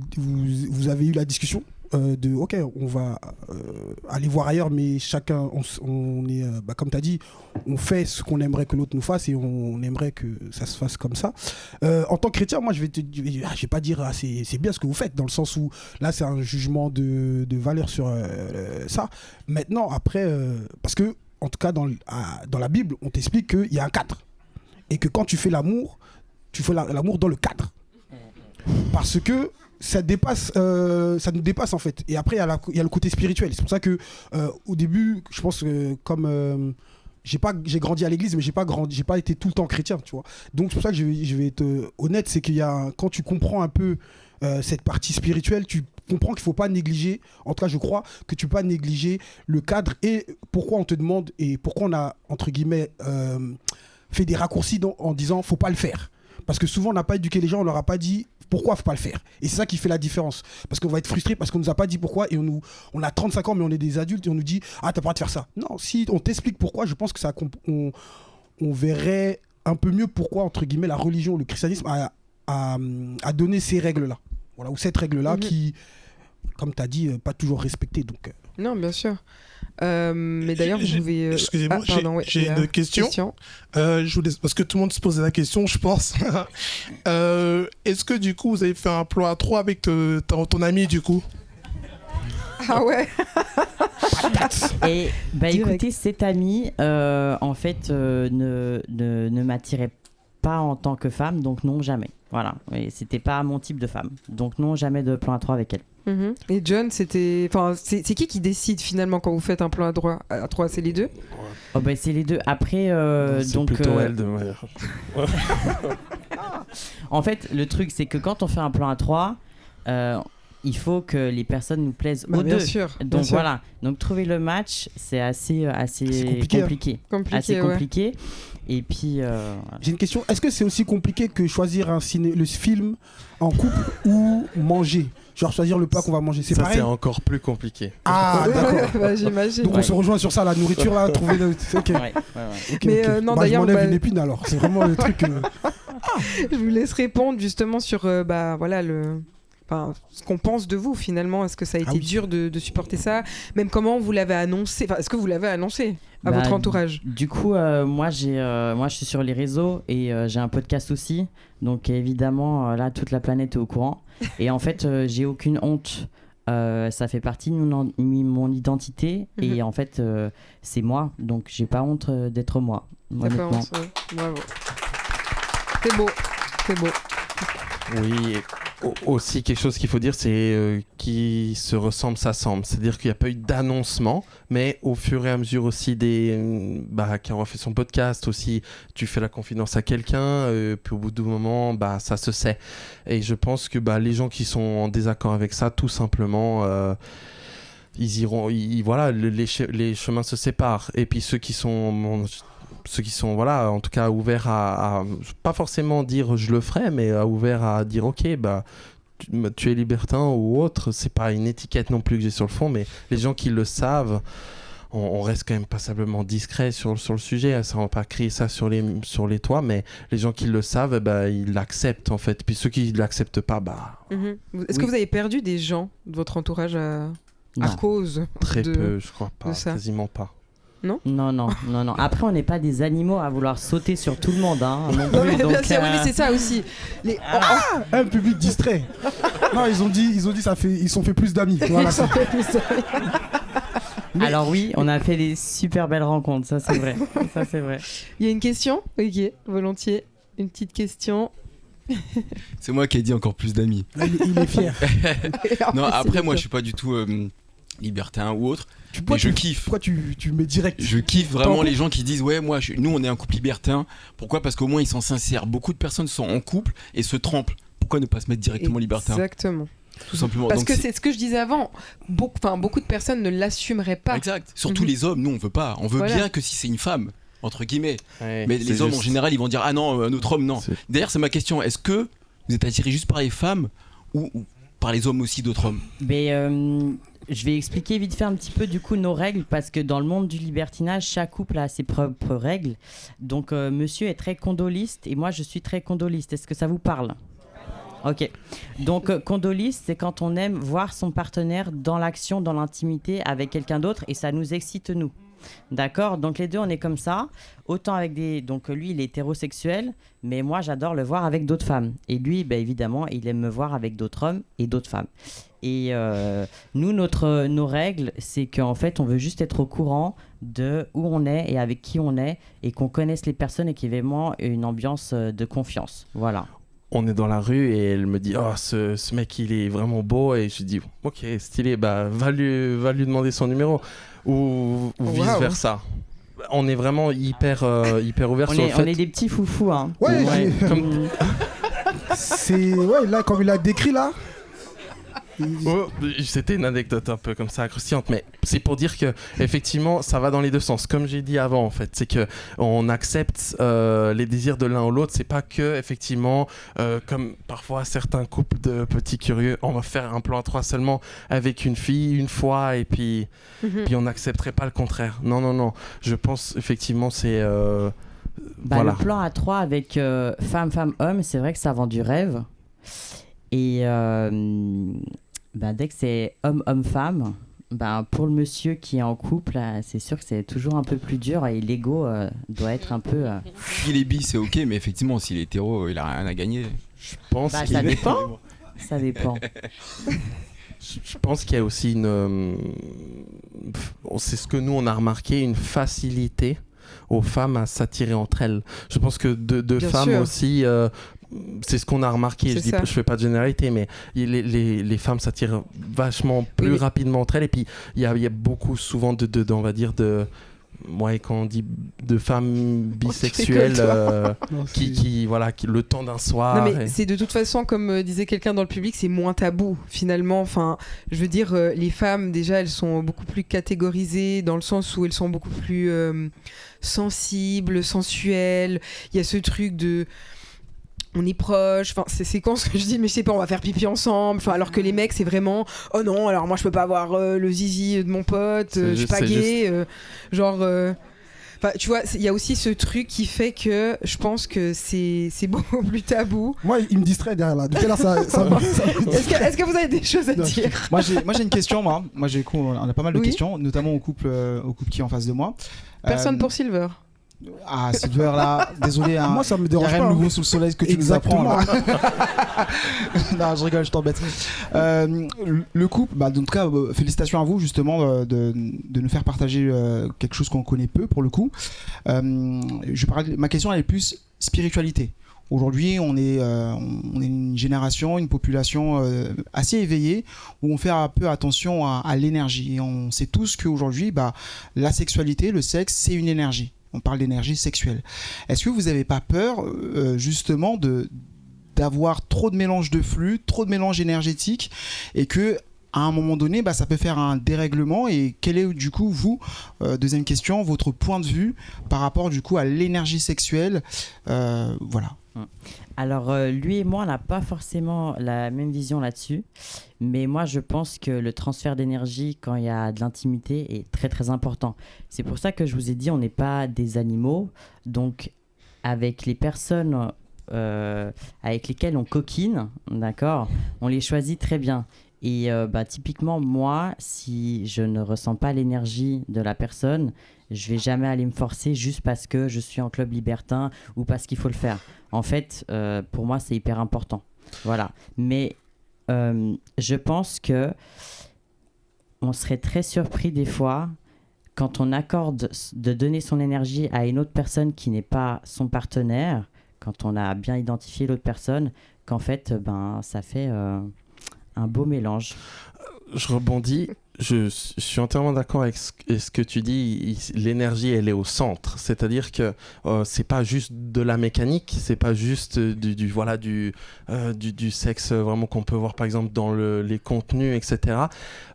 avez eu la discussion de ok, on va aller voir ailleurs, mais chacun on est comme tu as dit, on fait ce qu'on aimerait que l'autre nous fasse et on aimerait que ça se fasse comme ça. En tant que chrétien, moi je vais pas dire c'est bien ce que vous faites, dans le sens où là c'est un jugement de valeur sur ça. Maintenant après parce que en tout cas dans la Bible on t'explique qu'il y a un cadre et que quand tu fais l'amour, tu fais l'amour dans le cadre, parce que ça nous dépasse en fait. Et après il y a le côté spirituel. C'est pour ça que au début, je pense que comme j'ai grandi à l'église, mais j'ai pas été tout le temps chrétien, tu vois. Donc c'est pour ça que je vais être honnête, c'est qu'il y a quand tu comprends un peu cette partie spirituelle, tu comprends qu'il faut pas négliger. En tout cas, je crois que tu peux pas négliger le cadre et pourquoi on te demande et pourquoi on a entre guillemets fait des raccourcis en disant faut pas le faire. Parce que souvent on n'a pas éduqué les gens, on leur a pas dit pourquoi faut pas le faire. Et c'est ça qui fait la différence. Parce qu'on va être frustré parce qu'on nous a pas dit pourquoi et on a 35 ans mais on est des adultes et on nous dit t'as pas le droit de faire ça. Non, si on t'explique pourquoi, je pense que ça on verrait un peu mieux pourquoi entre guillemets la religion, le christianisme a donné ces règles-là. Voilà, ou cette règle-là qui, comme tu as dit, pas toujours respectée. Donc, Non, bien sûr. Mais d'ailleurs, vous pouvez... Excusez-moi, j'ai une question. Parce que tout le monde se posait la question, je pense. Est-ce que du coup, vous avez fait un plan à 3 avec ton ami, du coup ? Ah ouais. Et écoutez, cet ami, en fait, ne m'attirait pas en tant que femme, donc non, jamais. Voilà, et c'était pas mon type de femme. Donc non, jamais de plan à 3 avec elle. Mmh. Et John, c'est qui décide finalement quand vous faites un plan à 3 C'est les deux ? C'est les deux. Après, c'est donc plutôt elle de manière. En fait, le truc, c'est que quand on fait un plan à 3, il faut que les personnes nous plaisent aux deux. Sûr, donc voilà. Donc trouver le match, c'est assez compliqué. Assez compliqué. Et puis, j'ai une question. Est-ce que c'est aussi compliqué que choisir le film en couple ou manger ? Genre choisir le plat qu'on va manger, c'est pareil ? Ça, c'est encore plus compliqué. Ah, d'accord. J'imagine. Donc on se rejoint sur ça, la nourriture, là, trouver le... Ok. Ouais. Okay, mais non, d'ailleurs... Je m'enlève une épine, alors. C'est vraiment le truc... Je vous laisse répondre, justement, sur, ce qu'on pense de vous finalement. Est-ce que ça a été dur de supporter ça? Même comment vous l'avez annoncé? Est-ce que vous l'avez annoncé à votre entourage? Du coup, moi je suis sur les réseaux et j'ai un podcast aussi. Donc évidemment, là, toute la planète est au courant. Et en fait, j'ai aucune honte. Ça fait partie de mon identité. Et en fait, c'est moi. Donc j'ai pas honte d'être moi. T'as pas honte, bravo. C'est beau, c'est beau. Oui, aussi quelque chose qu'il faut dire, c'est qui se ressemble, s'assemble. C'est-à-dire qu'il n'y a pas eu d'annoncement, mais au fur et à mesure aussi Caro a fait son podcast aussi, tu fais la confidence à quelqu'un, puis au bout d'un moment, ça se sait. Et je pense que les gens qui sont en désaccord avec ça, tout simplement, ils iront, les chemins se séparent. Et puis ceux qui sont en tout cas ouverts à pas forcément dire je le ferai, mais ouverts à dire ok, tu es libertin ou autre, c'est pas une étiquette non plus que j'ai sur le fond, mais les gens qui le savent, on reste quand même passablement discret sur le sujet, ça, on va pas crier ça sur les toits, mais les gens qui le savent, ils l'acceptent en fait, puis ceux qui l'acceptent pas, Est-ce que vous avez perdu des gens de votre entourage à cause très peu, je crois pas, quasiment pas. Non. Après, on n'est pas des animaux à vouloir sauter sur tout le monde. Non plus, donc, bien sûr, oui, mais c'est ça aussi. Un public distrait. Non, ils ont dit ils sont fait plus d'amis. Voilà, Alors oui, on a fait des super belles rencontres, ça c'est vrai. Il y a une question? Ok, volontiers. Une petite question. C'est moi qui ai dit encore plus d'amis. Il est fier. Non, après moi je suis pas du tout libertin ou autre. Mais je kiffe. Pourquoi tu mets direct? Je kiffe vraiment les gens qui disent ouais, nous on est un couple libertin. Pourquoi? Parce qu'au moins ils sont sincères. Beaucoup de personnes sont en couple et se trompent. Pourquoi ne pas se mettre directement libertin? Exactement. Tout simplement. Parce que c'est ce que je disais avant. Beaucoup de personnes ne l'assumeraient pas. Exact. Surtout les hommes, nous on veut pas. On veut bien que si c'est une femme, entre guillemets. Ouais, mais les hommes en général ils vont dire ah non, un autre homme non. D'ailleurs c'est ma question. Est-ce que vous êtes attiré juste par les femmes ou par les hommes aussi d'autres hommes? Je vais expliquer vite fait un petit peu du coup nos règles, parce que dans le monde du libertinage, chaque couple a ses propres règles. Donc monsieur est très condoliste et moi je suis très condoliste. Est-ce que ça vous parle? Ok. Donc condoliste, c'est quand on aime voir son partenaire dans l'action, dans l'intimité avec quelqu'un d'autre et ça nous excite nous. D'accord, donc les deux on est comme ça, autant avec donc lui il est hétérosexuel, mais moi j'adore le voir avec d'autres femmes, et lui évidemment il aime me voir avec d'autres hommes et d'autres femmes. Et nous nos règles, c'est qu'en fait on veut juste être au courant de où on est et avec qui on est, et qu'on connaisse les personnes et qu'il y ait vraiment une ambiance de confiance. Voilà. On est dans la rue et elle me dit oh ce mec il est vraiment beau, et je dis ok stylé, va lui demander son numéro ou vice versa. On est vraiment hyper ouvert sur le fait. On est des petits foufous hein. Ouais. C'est là comme il a décrit là. C'était une anecdote un peu comme ça croustillante, mais c'est pour dire que effectivement ça va dans les deux sens, comme j'ai dit avant en fait, c'est que on accepte les désirs de l'un ou l'autre, c'est pas que effectivement comme parfois certains couples de petits curieux, on va faire un plan à 3 seulement avec une fille une fois et puis on n'accepterait pas le contraire. Non, je pense effectivement c'est voilà. Le plan à 3 avec femme homme, c'est vrai que ça vend du rêve. Et dès que c'est homme-femme, pour le monsieur qui est en couple, c'est sûr que c'est toujours un peu plus dur et l'ego doit être un peu... S'il est bi, c'est ok, mais effectivement, s'il est hétéro, il a rien à gagner. Je pense ça dépend. Ça dépend. Je pense qu'il y a aussi c'est ce que nous on a remarqué, une facilité aux femmes à s'attirer entre elles. Je pense que deux femmes sûr. Aussi... c'est ce qu'on a remarqué, je fais pas de généralité, mais les femmes s'attirent vachement plus rapidement entre elles, et puis il y a beaucoup souvent on va dire quand on dit de femmes bisexuelles qui le temps d'un soir. Non mais c'est de toute façon, comme disait quelqu'un dans le public, c'est moins tabou finalement. Enfin, je veux dire, les femmes déjà elles sont beaucoup plus catégorisées dans le sens où elles sont beaucoup plus sensibles, sensuelles. Il y a ce truc de on est proche, enfin c'est con ce que je dis, mais je sais pas, on va faire pipi ensemble, enfin alors que les mecs c'est vraiment oh non, alors moi je peux pas avoir le zizi de mon pote, je suis pas gay, Enfin, tu vois, il y a aussi ce truc qui fait que je pense que c'est beaucoup plus tabou. Moi, il me distrait derrière là. Depuis là, ça Est-ce que vous avez des choses à dire? Moi, j'ai une question. Moi, on a pas mal de questions, notamment au couple qui est en face de moi. Personne pour Silver. Ah, Silver, là, désolé. Hein, moi, ça me dérange pas. Il n'y a rien de nouveau sous le soleil que tu nous apprends. Là. Non, je rigole, je t'embête. Le couple, en tout cas, félicitations à vous, justement, de nous faire partager quelque chose qu'on connaît peu, pour le coup. Ma question, elle est plus spiritualité. Aujourd'hui, on est une génération, une population assez éveillée, où on fait un peu attention à l'énergie. Et on sait tous qu'aujourd'hui, la sexualité, le sexe, c'est une énergie. On parle d'énergie sexuelle. Est-ce que vous n'avez pas peur, justement, d'avoir trop de mélange de flux, trop de mélange énergétique, et que à un moment donné, ça peut faire un dérèglement? Et quel est, du coup, vous, deuxième question, votre point de vue par rapport, du coup, à l'énergie sexuelle? Voilà. Alors, lui et moi, on n'a pas forcément la même vision là-dessus. Mais moi, je pense que le transfert d'énergie, quand il y a de l'intimité, est très, très important. C'est pour ça que je vous ai dit, on n'est pas des animaux. Donc, avec les personnes avec lesquelles on coquine, d'accord, on les choisit très bien. Et typiquement, moi, si je ne ressens pas l'énergie de la personne, je vais jamais aller me forcer juste parce que je suis en club libertin ou parce qu'il faut le faire. En fait, pour moi, c'est hyper important. Voilà. Mais je pense que on serait très surpris des fois quand on accorde de donner son énergie à une autre personne qui n'est pas son partenaire, quand on a bien identifié l'autre personne, qu'en fait, ça fait un beau mélange. Je rebondis. Je suis entièrement d'accord avec ce que tu dis. L'énergie, elle est au centre. C'est-à-dire que c'est pas juste de la mécanique, c'est pas juste du sexe vraiment qu'on peut voir par exemple dans les contenus, etc.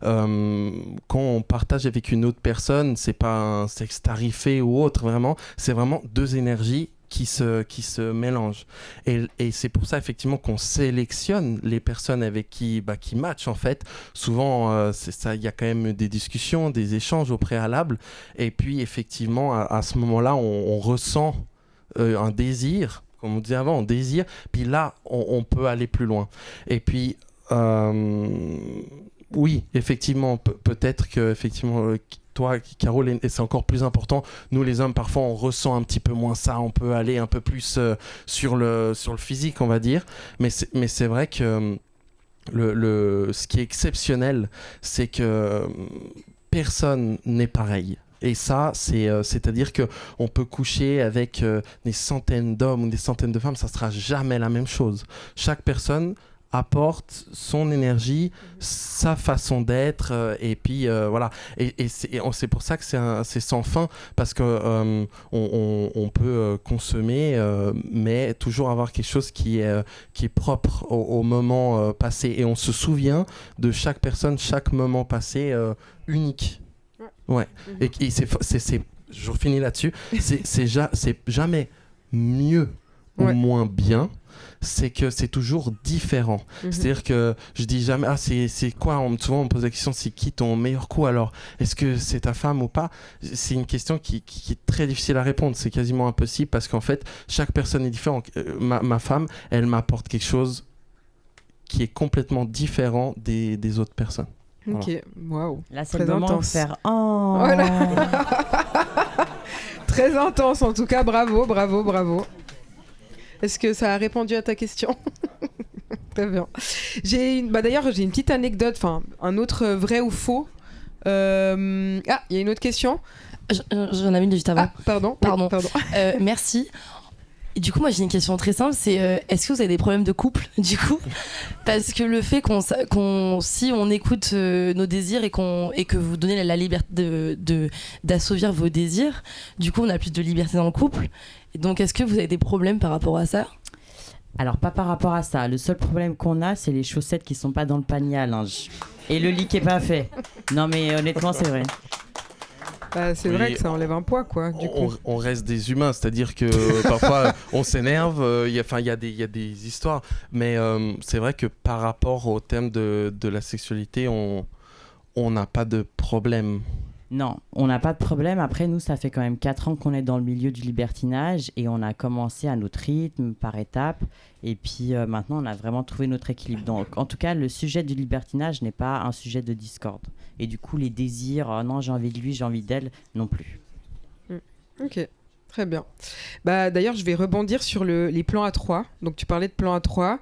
Quand on partage avec une autre personne, c'est pas un sexe tarifé ou autre, vraiment. C'est vraiment deux énergies qui se mélangent. Et c'est pour ça, effectivement, qu'on sélectionne les personnes avec qui matchent, en fait. Souvent, c'est ça, il y a quand même des discussions, des échanges au préalable. Et puis, effectivement, à ce moment-là, on ressent un désir, comme on disait avant, on désire. Puis là, on peut aller plus loin. Et puis, oui, effectivement, peut-être que, effectivement, toi, Carole, et c'est encore plus important, nous les hommes, parfois on ressent un petit peu moins ça, on peut aller un peu plus sur le physique, on va dire, mais c'est vrai que ce qui est exceptionnel, c'est que personne n'est pareil. Et ça, c'est-à-dire qu'on peut coucher avec des centaines d'hommes ou des centaines de femmes, ça ne sera jamais la même chose. Chaque personne apporte son énergie, sa façon d'être, et puis voilà. Et c'est pour ça que c'est sans fin, parce que on peut consommer, mais toujours avoir quelque chose qui est propre au moment passé. Et on se souvient de chaque personne, chaque moment passé unique. Ouais. Et je finis là-dessus. C'est jamais mieux ou moins bien. C'est que c'est toujours différent. C'est-à-dire que je dis jamais c'est quoi, souvent on me pose la question, c'est qui ton meilleur coup, alors est-ce que c'est ta femme ou pas? C'est une question qui est très difficile à répondre, c'est quasiment impossible, parce qu'en fait chaque personne est différente. Ma femme, elle m'apporte quelque chose qui est complètement différent des autres personnes. Ok, waouh. Là, c'est le moment de faire oh. Voilà. Très intense en tout cas, bravo. Est-ce que ça a répondu à ta question? Très bien. D'ailleurs, j'ai une petite anecdote, un autre vrai ou faux. Il y a une autre question. J'en avais une juste avant. Pardon. Merci. Et du coup, moi, j'ai une question très simple, c'est est-ce que vous avez des problèmes de couple, du coup? Parce que le fait si on écoute nos désirs et que vous donnez la liberté d'assouvir vos désirs, du coup, on a plus de liberté dans le couple. Et donc, est-ce que vous avez des problèmes par rapport à ça? Alors, pas par rapport à ça. Le seul problème qu'on a, c'est les chaussettes qui sont pas dans le panier à linge. Et le lit qui est pas fait. Non, mais honnêtement, c'est vrai. C'est vrai que ça enlève un poids, quoi. Du coup. On reste des humains, c'est-à-dire que parfois on s'énerve, il y a des histoires, mais c'est vrai que par rapport au thème de la sexualité, on n'a pas de problème. Non, on n'a pas de problème. Après, nous, ça fait quand même 4 ans qu'on est dans le milieu du libertinage et on a commencé à notre rythme, par étapes. Et puis maintenant, on a vraiment trouvé notre équilibre. Donc, en tout cas, le sujet du libertinage n'est pas un sujet de discorde. Et du coup, les désirs, oh non, j'ai envie de lui, j'ai envie d'elle, non plus. Ok. Très bien. D'ailleurs, je vais rebondir sur les plans A3. Donc, tu parlais de plan A3.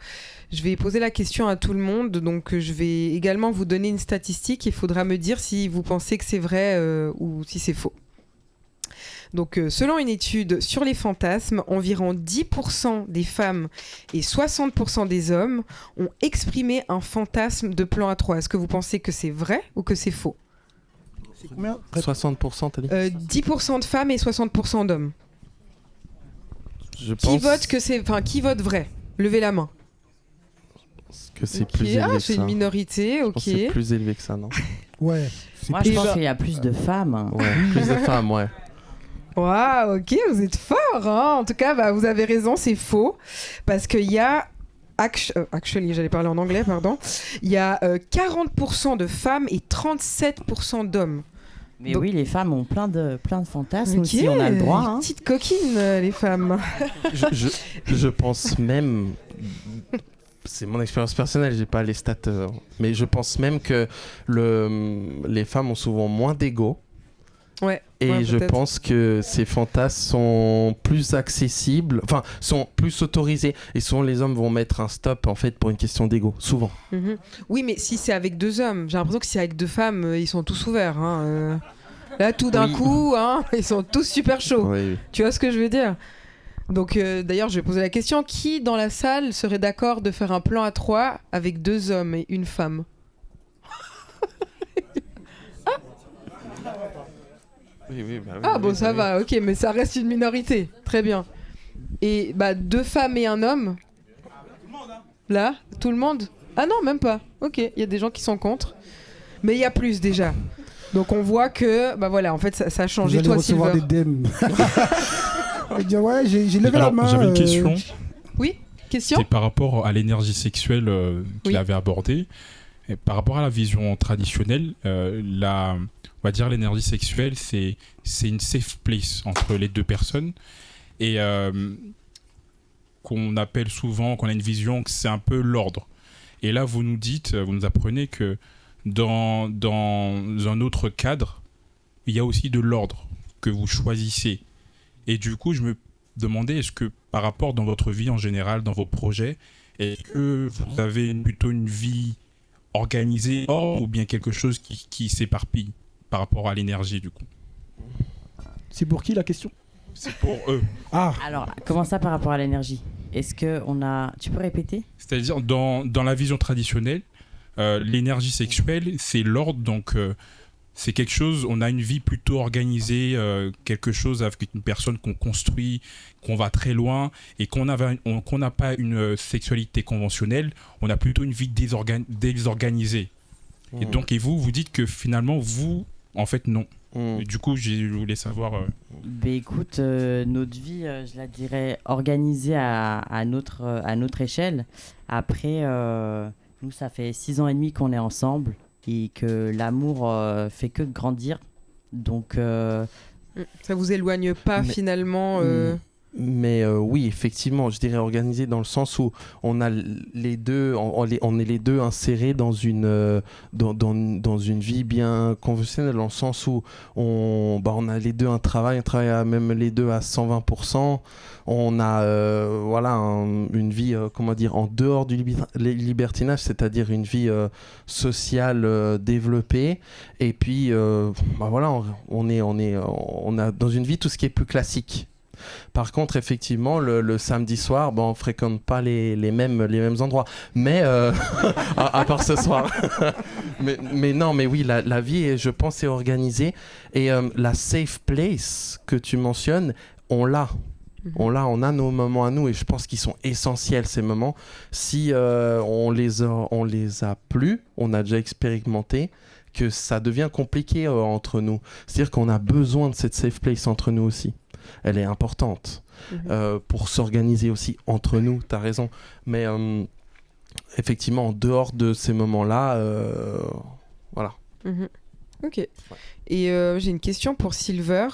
Je vais poser la question à tout le monde. Donc, je vais également vous donner une statistique. Il faudra me dire si vous pensez que c'est vrai ou si c'est faux. Donc, selon une étude sur les fantasmes, environ 10% des femmes et 60% des hommes ont exprimé un fantasme de plan A3. Est-ce que vous pensez que c'est vrai ou que c'est faux ? C'est combien ? 60%, t'as dit 10% de femmes et 60% d'hommes. Je Qui pense vote que c'est... Enfin, qui vote vrai ? Levez la main. que c'est plus élevé que ça. C'est une minorité, ok. C'est plus élevé que ça, non ? Ouais. Moi, je pense qu'il y a plus de femmes. Ouais, plus de femmes, ouais. Waouh, ok, vous êtes fort, hein. En tout cas, vous avez raison, c'est faux. Parce qu'il y a... Actually, j'allais parler en anglais, pardon. Il y a 40% de femmes et 37% d'hommes. Mais donc... oui, les femmes ont plein de fantasmes aussi, on a le droit. Hein. Petites coquines, les femmes. je pense même... C'est mon expérience personnelle, j'ai pas les stats, mais je pense même que les femmes ont souvent moins d'ego. Ouais. Et je pense que ces fantasmes sont plus accessibles, enfin, sont plus autorisés. Et souvent, les hommes vont mettre un stop, en fait, pour une question d'ego, souvent. Mm-hmm. Oui, mais si c'est avec 2 hommes, j'ai l'impression que si c'est avec 2 femmes, ils sont tous ouverts. Hein, Là, tout d'un coup, hein, ils sont tous super chauds. Oui. Tu vois ce que je veux dire ? Donc, d'ailleurs, je vais poser la question, qui dans la salle serait d'accord de faire un plan à 3 avec 2 hommes et 1 femme ? Oui, ça va, ok, mais ça reste une minorité. Très bien. Et 2 femmes et 1 homme ? Là, tout le monde ? Ah non, même pas. Ok, il y a des gens qui sont contre. Mais il y a plus déjà. Donc on voit que, voilà, en fait, ça a changé. Vous allez recevoir des DM. Ouais, j'ai levé la main. J'avais une question. Oui, question ? C'était par rapport à l'énergie sexuelle qu'il avait abordée. Et par rapport à la vision traditionnelle, on va dire l'énergie sexuelle, c'est une safe place entre les 2 personnes. Et qu'on appelle souvent, qu'on a une vision que c'est un peu l'ordre. Et là, vous nous apprenez que dans un autre cadre, il y a aussi de l'ordre que vous choisissez. Et du coup, je me demandais, est-ce que par rapport dans votre vie en général, dans vos projets, est-ce que vous avez plutôt une vie organisée ou bien quelque chose qui s'éparpille par rapport à l'énergie du coup ? C'est pour qui la question ? C'est pour eux. Ah. Alors, comment ça par rapport à l'énergie ? Est-ce que on a... Tu peux répéter ? C'est-à-dire, dans la vision traditionnelle, l'énergie sexuelle, c'est l'ordre, donc c'est quelque chose, on a une vie plutôt organisée, quelque chose avec une personne qu'on construit, qu'on va très loin, et qu'on n'a pas une sexualité conventionnelle, on a plutôt une vie désorganisée. Et donc, vous dites que finalement, vous, en fait, non. Et du coup, je voulais savoir... écoute, notre vie, je la dirais organisée à notre échelle. Après, nous, ça fait 6 ans et demi qu'on est ensemble et que l'amour fait que grandir. Donc... Ça vous éloigne pas finalement Mais oui, effectivement, je dirais organisé dans le sens où on a les deux, on est les deux insérés dans une vie bien conventionnelle, dans le sens où on a les deux un travail même les deux à 120%. On a une vie en dehors du libertinage, c'est-à-dire une vie sociale développée. Et puis on a dans une vie tout ce qui est plus classique. Par contre, effectivement, le samedi soir, on fréquente pas les mêmes endroits. Mais à part ce soir. mais oui, la vie, je pense, est organisée. Et la safe place que tu mentionnes, on l'a. On a nos moments à nous et je pense qu'ils sont essentiels, ces moments. Si on les a plus, on a déjà expérimenté que ça devient compliqué entre nous. C'est-à-dire qu'on a besoin de cette safe place entre nous aussi. Elle est importante pour s'organiser aussi entre nous, t'as raison. Mais effectivement, en dehors de ces moments-là, voilà. Ok. Et j'ai une question pour Silver.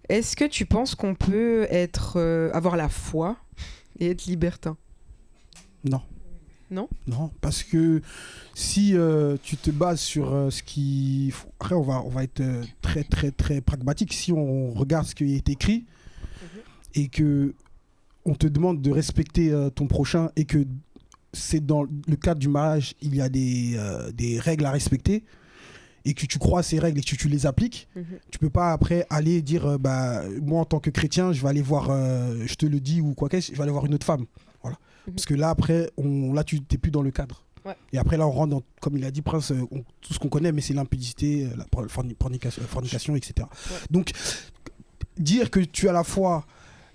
Est-ce que tu penses qu'on peut avoir la foi et être libertin ? Non. Non ? Non, parce que si tu te bases sur ce qui... Après, on va être très, très, très pragmatique. Si on regarde ce qui est écrit et que on te demande de respecter ton prochain et que c'est dans le cadre du mariage, il y a des règles à respecter et que tu crois à ces règles et que tu les appliques, tu peux pas après aller dire moi en tant que chrétien, je vais aller voir, je te le dis ou quoi que je vais aller voir une autre femme. Voilà. Parce que là, après, tu n'es plus dans le cadre. Ouais. Et après, là, on rentre dans, comme il a dit, Prince, tout ce qu'on connaît, mais c'est l'impudicité, la fornication, etc. Ouais. Donc, dire que tu as la foi,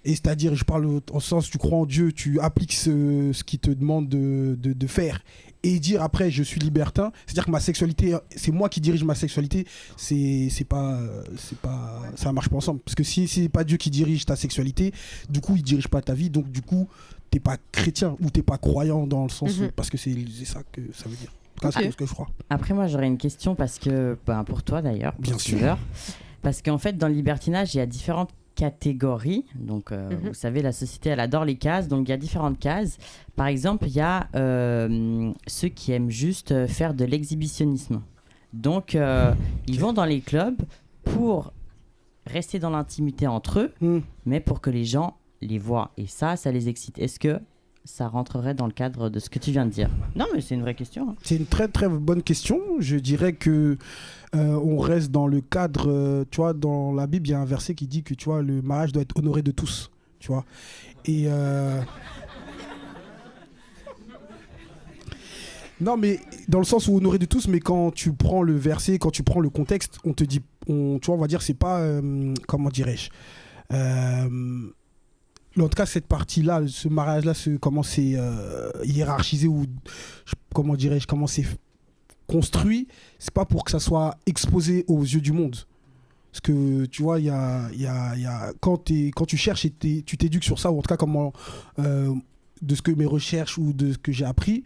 et c'est-à-dire, je parle au sens, tu crois en Dieu, tu appliques ce qu'il te demande de faire, et dire après, je suis libertin, c'est-à-dire que ma sexualité, c'est moi qui dirige ma sexualité, c'est pas, ça marche pas ensemble. Parce que si c'est pas Dieu qui dirige ta sexualité, du coup, il dirige pas ta vie, donc du coup, t'es pas chrétien ou t'es pas croyant dans le sens où, parce que c'est ça que ça veut dire. En tout cas, c'est ce que je crois. Après, moi, j'aurais une question parce que, pour toi d'ailleurs, bien sûr, parce qu'en fait, dans le libertinage, il y a différentes catégories. Donc, vous savez, la société, elle adore les cases. Donc, il y a différentes cases. Par exemple, il y a ceux qui aiment juste faire de l'exhibitionnisme. Donc, ils vont dans les clubs pour rester dans l'intimité entre eux, mais pour que les gens les voient. Et ça les excite. Est-ce que ça rentrerait dans le cadre de ce que tu viens de dire ? Non, mais c'est une vraie question. C'est une très, très bonne question. Je dirais que on reste dans le cadre, tu vois, dans la Bible, il y a un verset qui dit que, tu vois, le mariage doit être honoré de tous, tu vois. Et non, mais dans le sens où honoré de tous, mais quand tu prends le verset, quand tu prends le contexte, on te dit, tu vois, on va dire, c'est pas, comment dirais-je, en tout cas, cette partie-là, ce mariage-là, comment c'est hiérarchisé ou comment dirais-je, comment c'est construit, c'est pas pour que ça soit exposé aux yeux du monde. Parce que tu vois, quand tu cherches et tu t'éduques sur ça, ou en tout cas comment, de ce que mes recherches ou de ce que j'ai appris,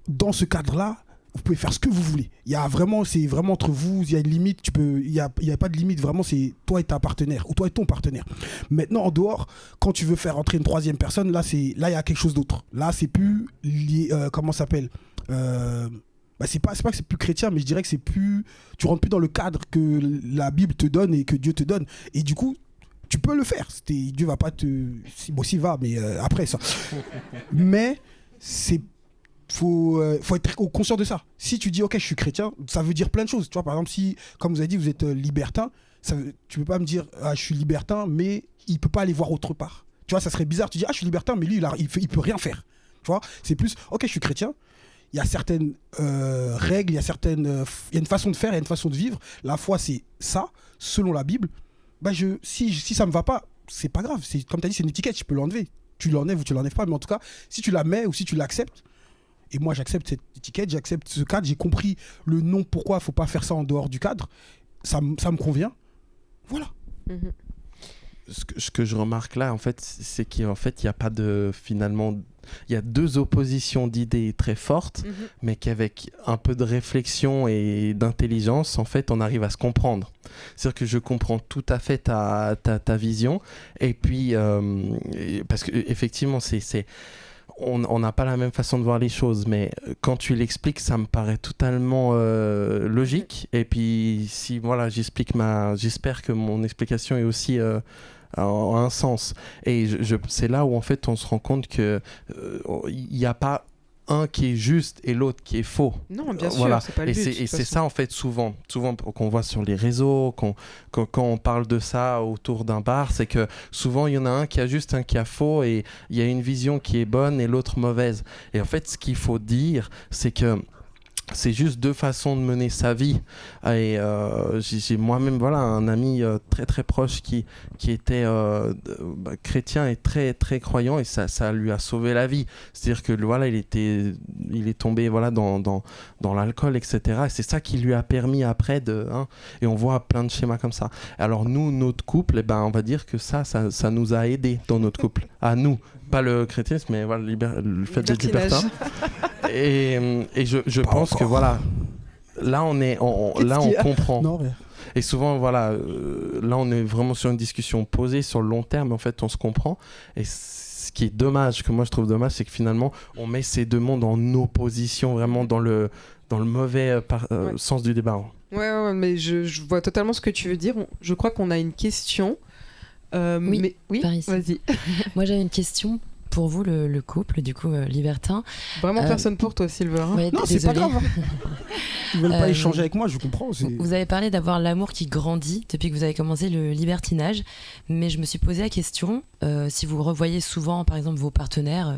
dans ce cadre-là, vous pouvez faire ce que vous voulez. C'est vraiment entre vous, il y a une limite, il y a pas de limite, vraiment c'est toi et ta partenaire, ou toi et ton partenaire. Maintenant, en dehors, quand tu veux faire entrer une troisième personne, là il y a quelque chose d'autre. Là, c'est plus lié, comment ça s'appelle, c'est pas que c'est plus chrétien, mais je dirais que c'est plus, tu rentres plus dans le cadre que la Bible te donne et que Dieu te donne. Et du coup, tu peux le faire. Dieu va pas te, s'il va, mais après ça. Mais faut être conscient de ça. Si tu dis ok, je suis chrétien, ça veut dire plein de choses. Tu vois, par exemple, si, comme vous avez dit, vous êtes libertin, tu peux pas me dire je suis libertin, mais il peut pas aller voir autre part. Tu vois, ça serait bizarre. Tu dis je suis libertin, mais lui il peut rien faire. Tu vois, c'est plus ok, je suis chrétien. Il y a certaines règles, il y a une façon de faire, il y a une façon de vivre. La foi, c'est ça, selon la Bible. Si ça me va pas, c'est pas grave. Comme tu as dit, c'est une étiquette, je peux l'enlever. Tu l'enlèves ou tu l'enlèves pas, mais en tout cas, si tu la mets ou si tu l'acceptes, et moi j'accepte cette étiquette, j'accepte ce cadre, j'ai compris le non, pourquoi il ne faut pas faire ça en dehors du cadre, ça me convient. Voilà. Ce que je remarque là, en fait, c'est qu'en fait, il n'y a pas de... Finalement, il y a deux oppositions d'idées très fortes, mais qu'avec un peu de réflexion et d'intelligence, en fait, on arrive à se comprendre. C'est-à-dire que je comprends tout à fait ta vision, et puis, parce qu'effectivement, on n'a pas la même façon de voir les choses, mais quand tu l'expliques, ça me paraît totalement logique. Et puis, j'espère que mon explication est aussi en un sens. Et c'est là où en fait on se rend compte que il n'y a pas un qui est juste et l'autre qui est faux. Non, bien sûr, c'est pas le but. Et c'est ça en fait souvent qu'on voit sur les réseaux, quand on parle de ça autour d'un bar, c'est que souvent il y en a un qui a juste, un qui a faux, et il y a une vision qui est bonne et l'autre mauvaise. Et en fait, ce qu'il faut dire, c'est que c'est juste deux façons de mener sa vie. Et j'ai moi-même un ami très très proche qui était chrétien et très très croyant, et ça lui a sauvé la vie. C'est-à-dire que il est tombé dans l'alcool, etc. Et c'est ça qui lui a permis après et on voit plein de schémas comme ça. Alors nous, notre couple, on va dire que ça nous a aidés dans notre couple. À nous, pas le chrétienisme, mais le fait d'être libertin. Et je pense que là, on comprend. Non, rien. Et souvent, voilà, là, on est vraiment sur une discussion posée sur le long terme. En fait, on se comprend. Et ce qui est dommage, que moi je trouve dommage, c'est que finalement, on met ces deux mondes en opposition, vraiment dans le mauvais sens du débat. Ouais, mais je vois totalement ce que tu veux dire. Je crois qu'on a une question. Oui, par ici. Vas-y. Moi, j'avais une question pour vous, le couple, du coup, libertin. Vraiment personne pour toi, Silver. Hein. Ouais, non, c'est pas grave. Ils veulent pas échanger avec moi, je comprends. Vous avez parlé d'avoir l'amour qui grandit depuis que vous avez commencé le libertinage, mais je me suis posé la question, si vous revoyez souvent, par exemple, vos partenaires,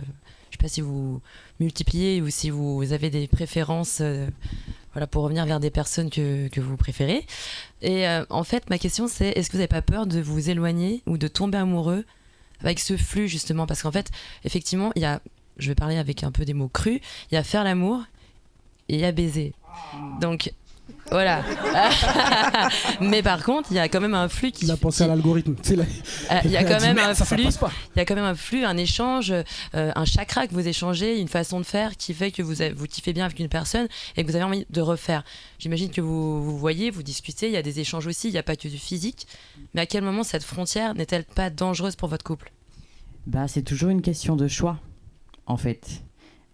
je sais pas si vous multipliez ou si vous avez des préférences voilà, pour revenir vers des personnes que vous préférez. Et en fait, ma question, c'est est-ce que vous n'avez pas peur de vous éloigner ou de tomber amoureux avec ce flux, justement? Parce qu'en fait, effectivement, il y a, je vais parler avec un peu des mots crus, il y a faire l'amour et il y a baiser. Donc, voilà. Mais par contre, il y a quand même un flux qui... Il a pensé à l'algorithme. Il y a quand même un flux, il y a quand même un flux, un échange, un chakra que vous échangez, une façon de faire qui fait que vous kiffez bien avec une personne et que vous avez envie de refaire. J'imagine que vous voyez, vous discutez, il y a des échanges aussi, il n'y a pas que du physique. Mais à quel moment cette frontière n'est-elle pas dangereuse pour votre couple? C'est toujours une question de choix, en fait.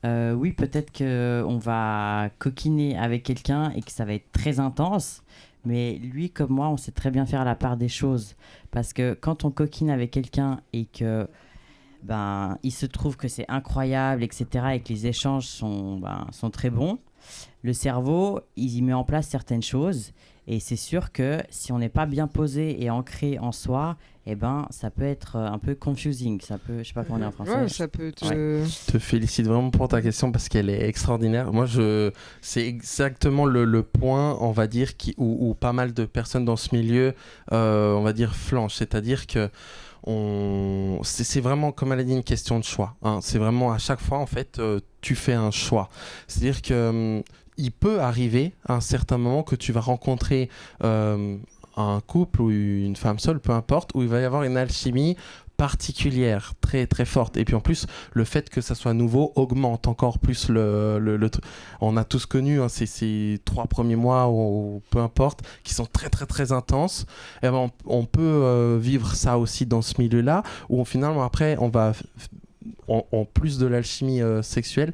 Oui, peut-être qu'on va coquiner avec quelqu'un et que ça va être très intense, mais lui comme moi, on sait très bien faire la part des choses. Parce que quand on coquine avec quelqu'un et que il se trouve que c'est incroyable, etc., et que les échanges sont très bons, le cerveau, il y met en place certaines choses. Et c'est sûr que si on n'est pas bien posé et ancré en soi, ça peut être un peu confusing. Ça peut, je sais pas comment on dit en français. Ouais, ça peut te... Je te félicite vraiment pour ta question parce qu'elle est extraordinaire. Moi, c'est exactement le point, on va dire, où pas mal de personnes dans ce milieu, on va dire, flanchent. C'est-à-dire que c'est vraiment, comme elle a dit, une question de choix. Hein. C'est vraiment à chaque fois, en fait, tu fais un choix. C'est-à-dire que il peut arriver à un certain moment que tu vas rencontrer un couple ou une femme seule, peu importe, où il va y avoir une alchimie particulière, très très forte. Et puis en plus, le fait que ça soit nouveau augmente encore plus le on a tous connu ces 3 premiers mois ou peu importe, qui sont très très très intenses. Et on peut vivre ça aussi dans ce milieu-là, où finalement après, on va, en plus de l'alchimie sexuelle,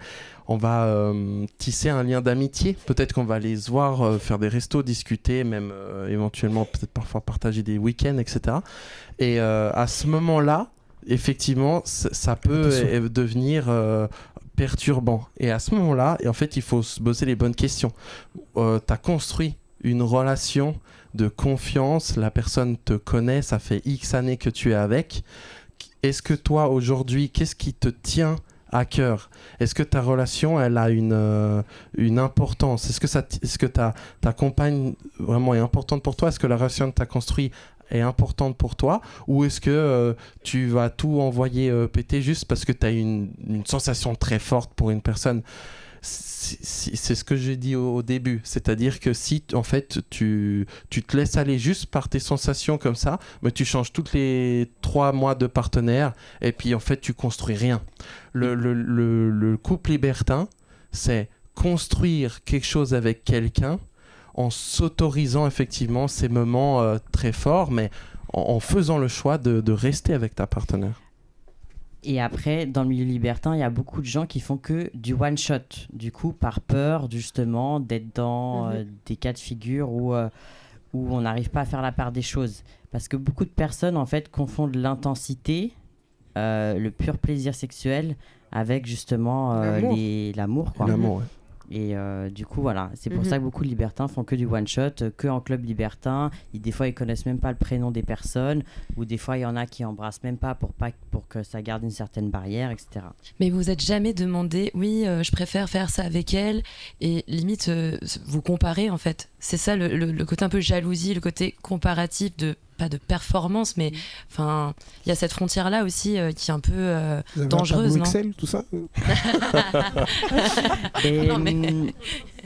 on va tisser un lien d'amitié. Peut-être qu'on va les voir faire des restos, discuter, même éventuellement peut-être parfois partager des week-ends, etc. Et à ce moment-là, effectivement, ça peut devenir perturbant. Et à ce moment-là, en fait, il faut se poser les bonnes questions. Tu as construit une relation de confiance, la personne te connaît, ça fait X années que tu es avec. Est-ce que toi, aujourd'hui, qu'est-ce qui te tient à cœur? Est-ce que ta relation, elle a une importance? Est-ce que ta compagne vraiment est importante pour toi? Est-ce que la relation que tu as construite est importante pour toi? Ou est-ce que tu vas tout envoyer péter juste parce que tu as une sensation très forte pour une personne? C'est ce que j'ai dit au début, c'est-à-dire que si en fait tu te laisses aller juste par tes sensations comme ça, mais tu changes toutes les 3 mois de partenaire et puis en fait tu construis rien. Le couple libertin, c'est construire quelque chose avec quelqu'un en s'autorisant effectivement ces moments très forts, mais en faisant le choix de rester avec ta partenaire. Et après, dans le milieu libertin, il y a beaucoup de gens qui font que du one-shot. Du coup, par peur, justement, d'être dans des cas de figure où on n'arrive pas à faire la part des choses. Parce que beaucoup de personnes, en fait, confondent l'intensité, le pur plaisir sexuel, avec, justement, l'amour. Quoi. L'amour, ouais. Et du coup, voilà, c'est pour ça que beaucoup de libertins font que du one-shot, que en club libertin. Des fois, ils connaissent même pas le prénom des personnes, ou des fois, il y en a qui embrassent même pas pour que ça garde une certaine barrière, etc. Mais vous vous êtes jamais demandé, oui, je préfère faire ça avec elle, et limite, vous comparez en fait. C'est ça le côté un peu jalousie, le côté comparatif pas de performance, mais enfin, il y a cette frontière-là aussi qui est un peu dangereuse, non? Excel, tout ça.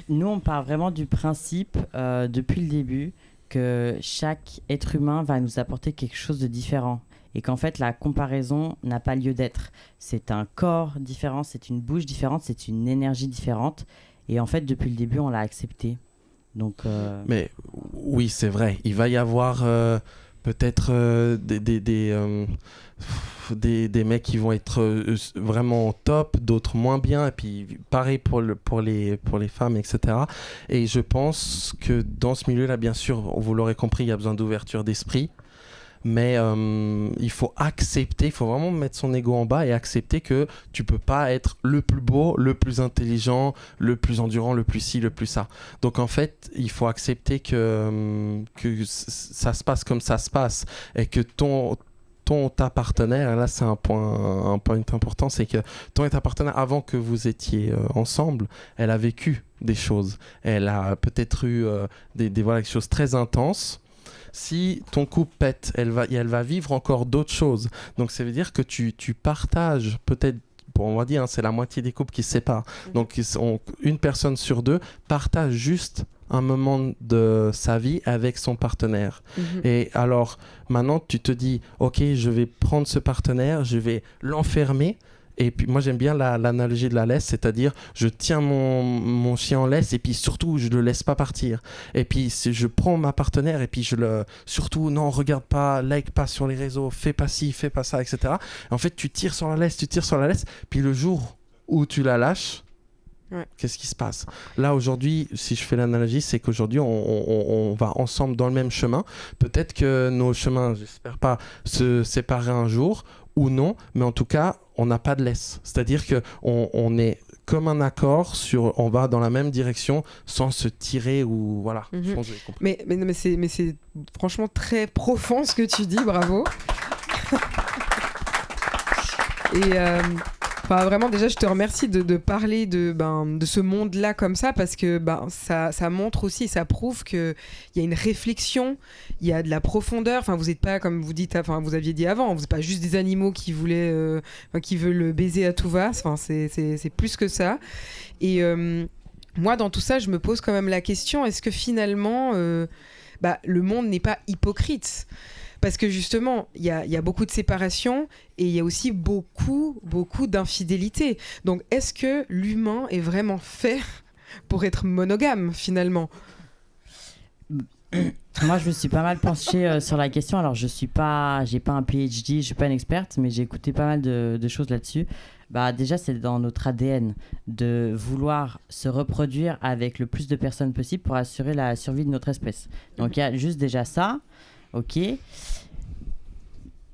Nous, on part vraiment du principe, depuis le début, que chaque être humain va nous apporter quelque chose de différent. Et qu'en fait, la comparaison n'a pas lieu d'être. C'est un corps différent, c'est une bouche différente, c'est une énergie différente. Et en fait, depuis le début, on l'a accepté. Donc, Mais oui, c'est vrai. Il va y avoir peut-être des mecs qui vont être vraiment top, d'autres moins bien, et puis pareil pour les femmes, etc. Et je pense que dans ce milieu-là, bien sûr, vous l'aurez compris, il y a besoin d'ouverture d'esprit. Mais il faut accepter, il faut vraiment mettre son ego en bas et accepter que tu peux pas être le plus beau, le plus intelligent, le plus endurant, le plus ci, le plus ça. Donc en fait, il faut accepter que ça se passe comme ça se passe et que ta partenaire, là c'est un point important, c'est que ton et ta partenaire, avant que vous étiez ensemble, elle a vécu des choses. Elle a peut-être eu des choses très intenses. Si ton couple pète, elle va vivre encore d'autres choses. Donc ça veut dire que tu partages peut-être, on va dire, c'est la moitié des couples qui se séparent. Donc une personne sur deux partage juste un moment de sa vie avec son partenaire. Et alors maintenant tu te dis, ok, je vais prendre ce partenaire, je vais l'enfermer. Et puis moi j'aime bien l'analogie de la laisse, c'est-à-dire je tiens mon chien en laisse et puis surtout je le laisse pas partir. Et puis je prends ma partenaire et puis surtout non, regarde pas, like pas sur les réseaux, fais pas ci, fais pas ça, etc. En fait tu tires sur la laisse, puis le jour où tu la lâches, qu'est-ce qui se passe? Là aujourd'hui, si je fais l'analogie, c'est qu'aujourd'hui on va ensemble dans le même chemin. Peut-être que nos chemins, j'espère pas, se séparer un jour ou non, mais en tout cas on n'a pas de laisse, c'est-à-dire que on est comme un accord on va dans la même direction sans se tirer ou voilà. Je pense que j'ai compris. Mais c'est franchement très profond ce que tu dis, bravo. Et vraiment déjà je te remercie de parler de ce monde-là comme ça, parce que ça montre aussi, ça prouve qu'il y a une réflexion, il y a de la profondeur. Vous n'êtes pas, comme vous dites, vous aviez dit avant, vous n'êtes pas juste des animaux qui veulent baiser à tout va. C'est plus que ça. Et moi dans tout ça je me pose quand même la question, est-ce que finalement le monde n'est pas hypocrite? Parce que justement, il y a beaucoup de séparation et il y a aussi beaucoup d'infidélité. Donc, est-ce que l'humain est vraiment fait pour être monogame, finalement? Moi, je me suis pas mal penchée sur la question. Alors, j'ai pas un PhD, je suis pas une experte, mais j'ai écouté pas mal de choses là-dessus. Déjà, c'est dans notre ADN de vouloir se reproduire avec le plus de personnes possible pour assurer la survie de notre espèce. Donc, il y a juste déjà ça. Ok,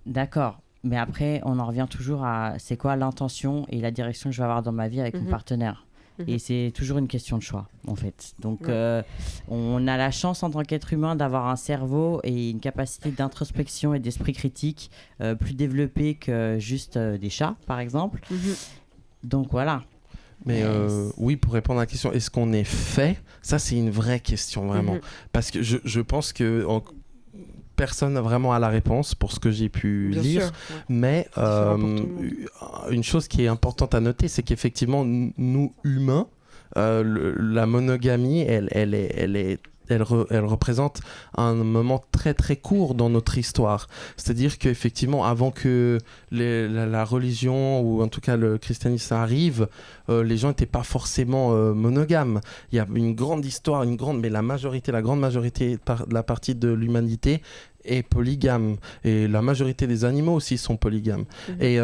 d'accord. Mais après, on en revient toujours à c'est quoi l'intention et la direction que je vais avoir dans ma vie avec mon partenaire. Et c'est toujours une question de choix, en fait. Donc, on a la chance en tant qu'être humain d'avoir un cerveau et une capacité d'introspection et d'esprit critique plus développée que juste des chats, par exemple. Donc, voilà. Mais oui, pour répondre à la question, est-ce qu'on est fait? Ça, c'est une vraie question, vraiment. Parce que je pense que personne n'a vraiment à la réponse pour ce que j'ai pu lire. Mais une chose qui est importante à noter, c'est qu'effectivement, nous, humains, la monogamie, elle représente un moment très très court dans notre histoire. C'est-à-dire qu'effectivement, avant que la religion ou en tout cas le christianisme arrive, les gens n'étaient pas forcément monogames. Il y a une grande histoire, mais la grande majorité de la partie de l'humanité est polygame, et la majorité des animaux aussi sont polygames. Et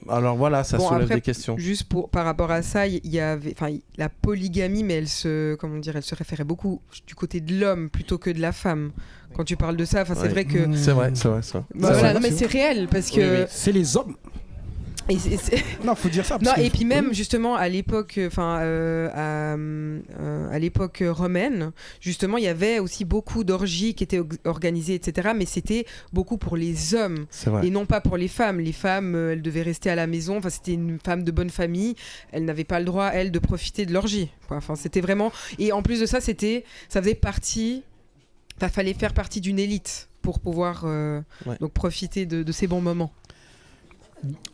alors voilà, ça soulève des questions. Juste par rapport à ça, il y avait la polygamie, mais elle se référait beaucoup du côté de l'homme plutôt que de la femme. Quand tu parles de ça, c'est vrai que c'est vrai. Non, mais c'est réel parce que c'est les hommes. Non, faut dire ça. Et puis même justement à l'époque, à l'époque romaine, justement, il y avait aussi beaucoup d'orgies qui étaient organisées, etc. Mais c'était beaucoup pour les hommes et non pas pour les femmes. Les femmes, elles devaient rester à la maison. C'était une femme de bonne famille. Elle n'avait pas le droit, elle, de profiter de l'orgie. C'était vraiment. Et en plus de ça, ça faisait partie. Fallait faire partie d'une élite pour pouvoir donc profiter de ces bons moments.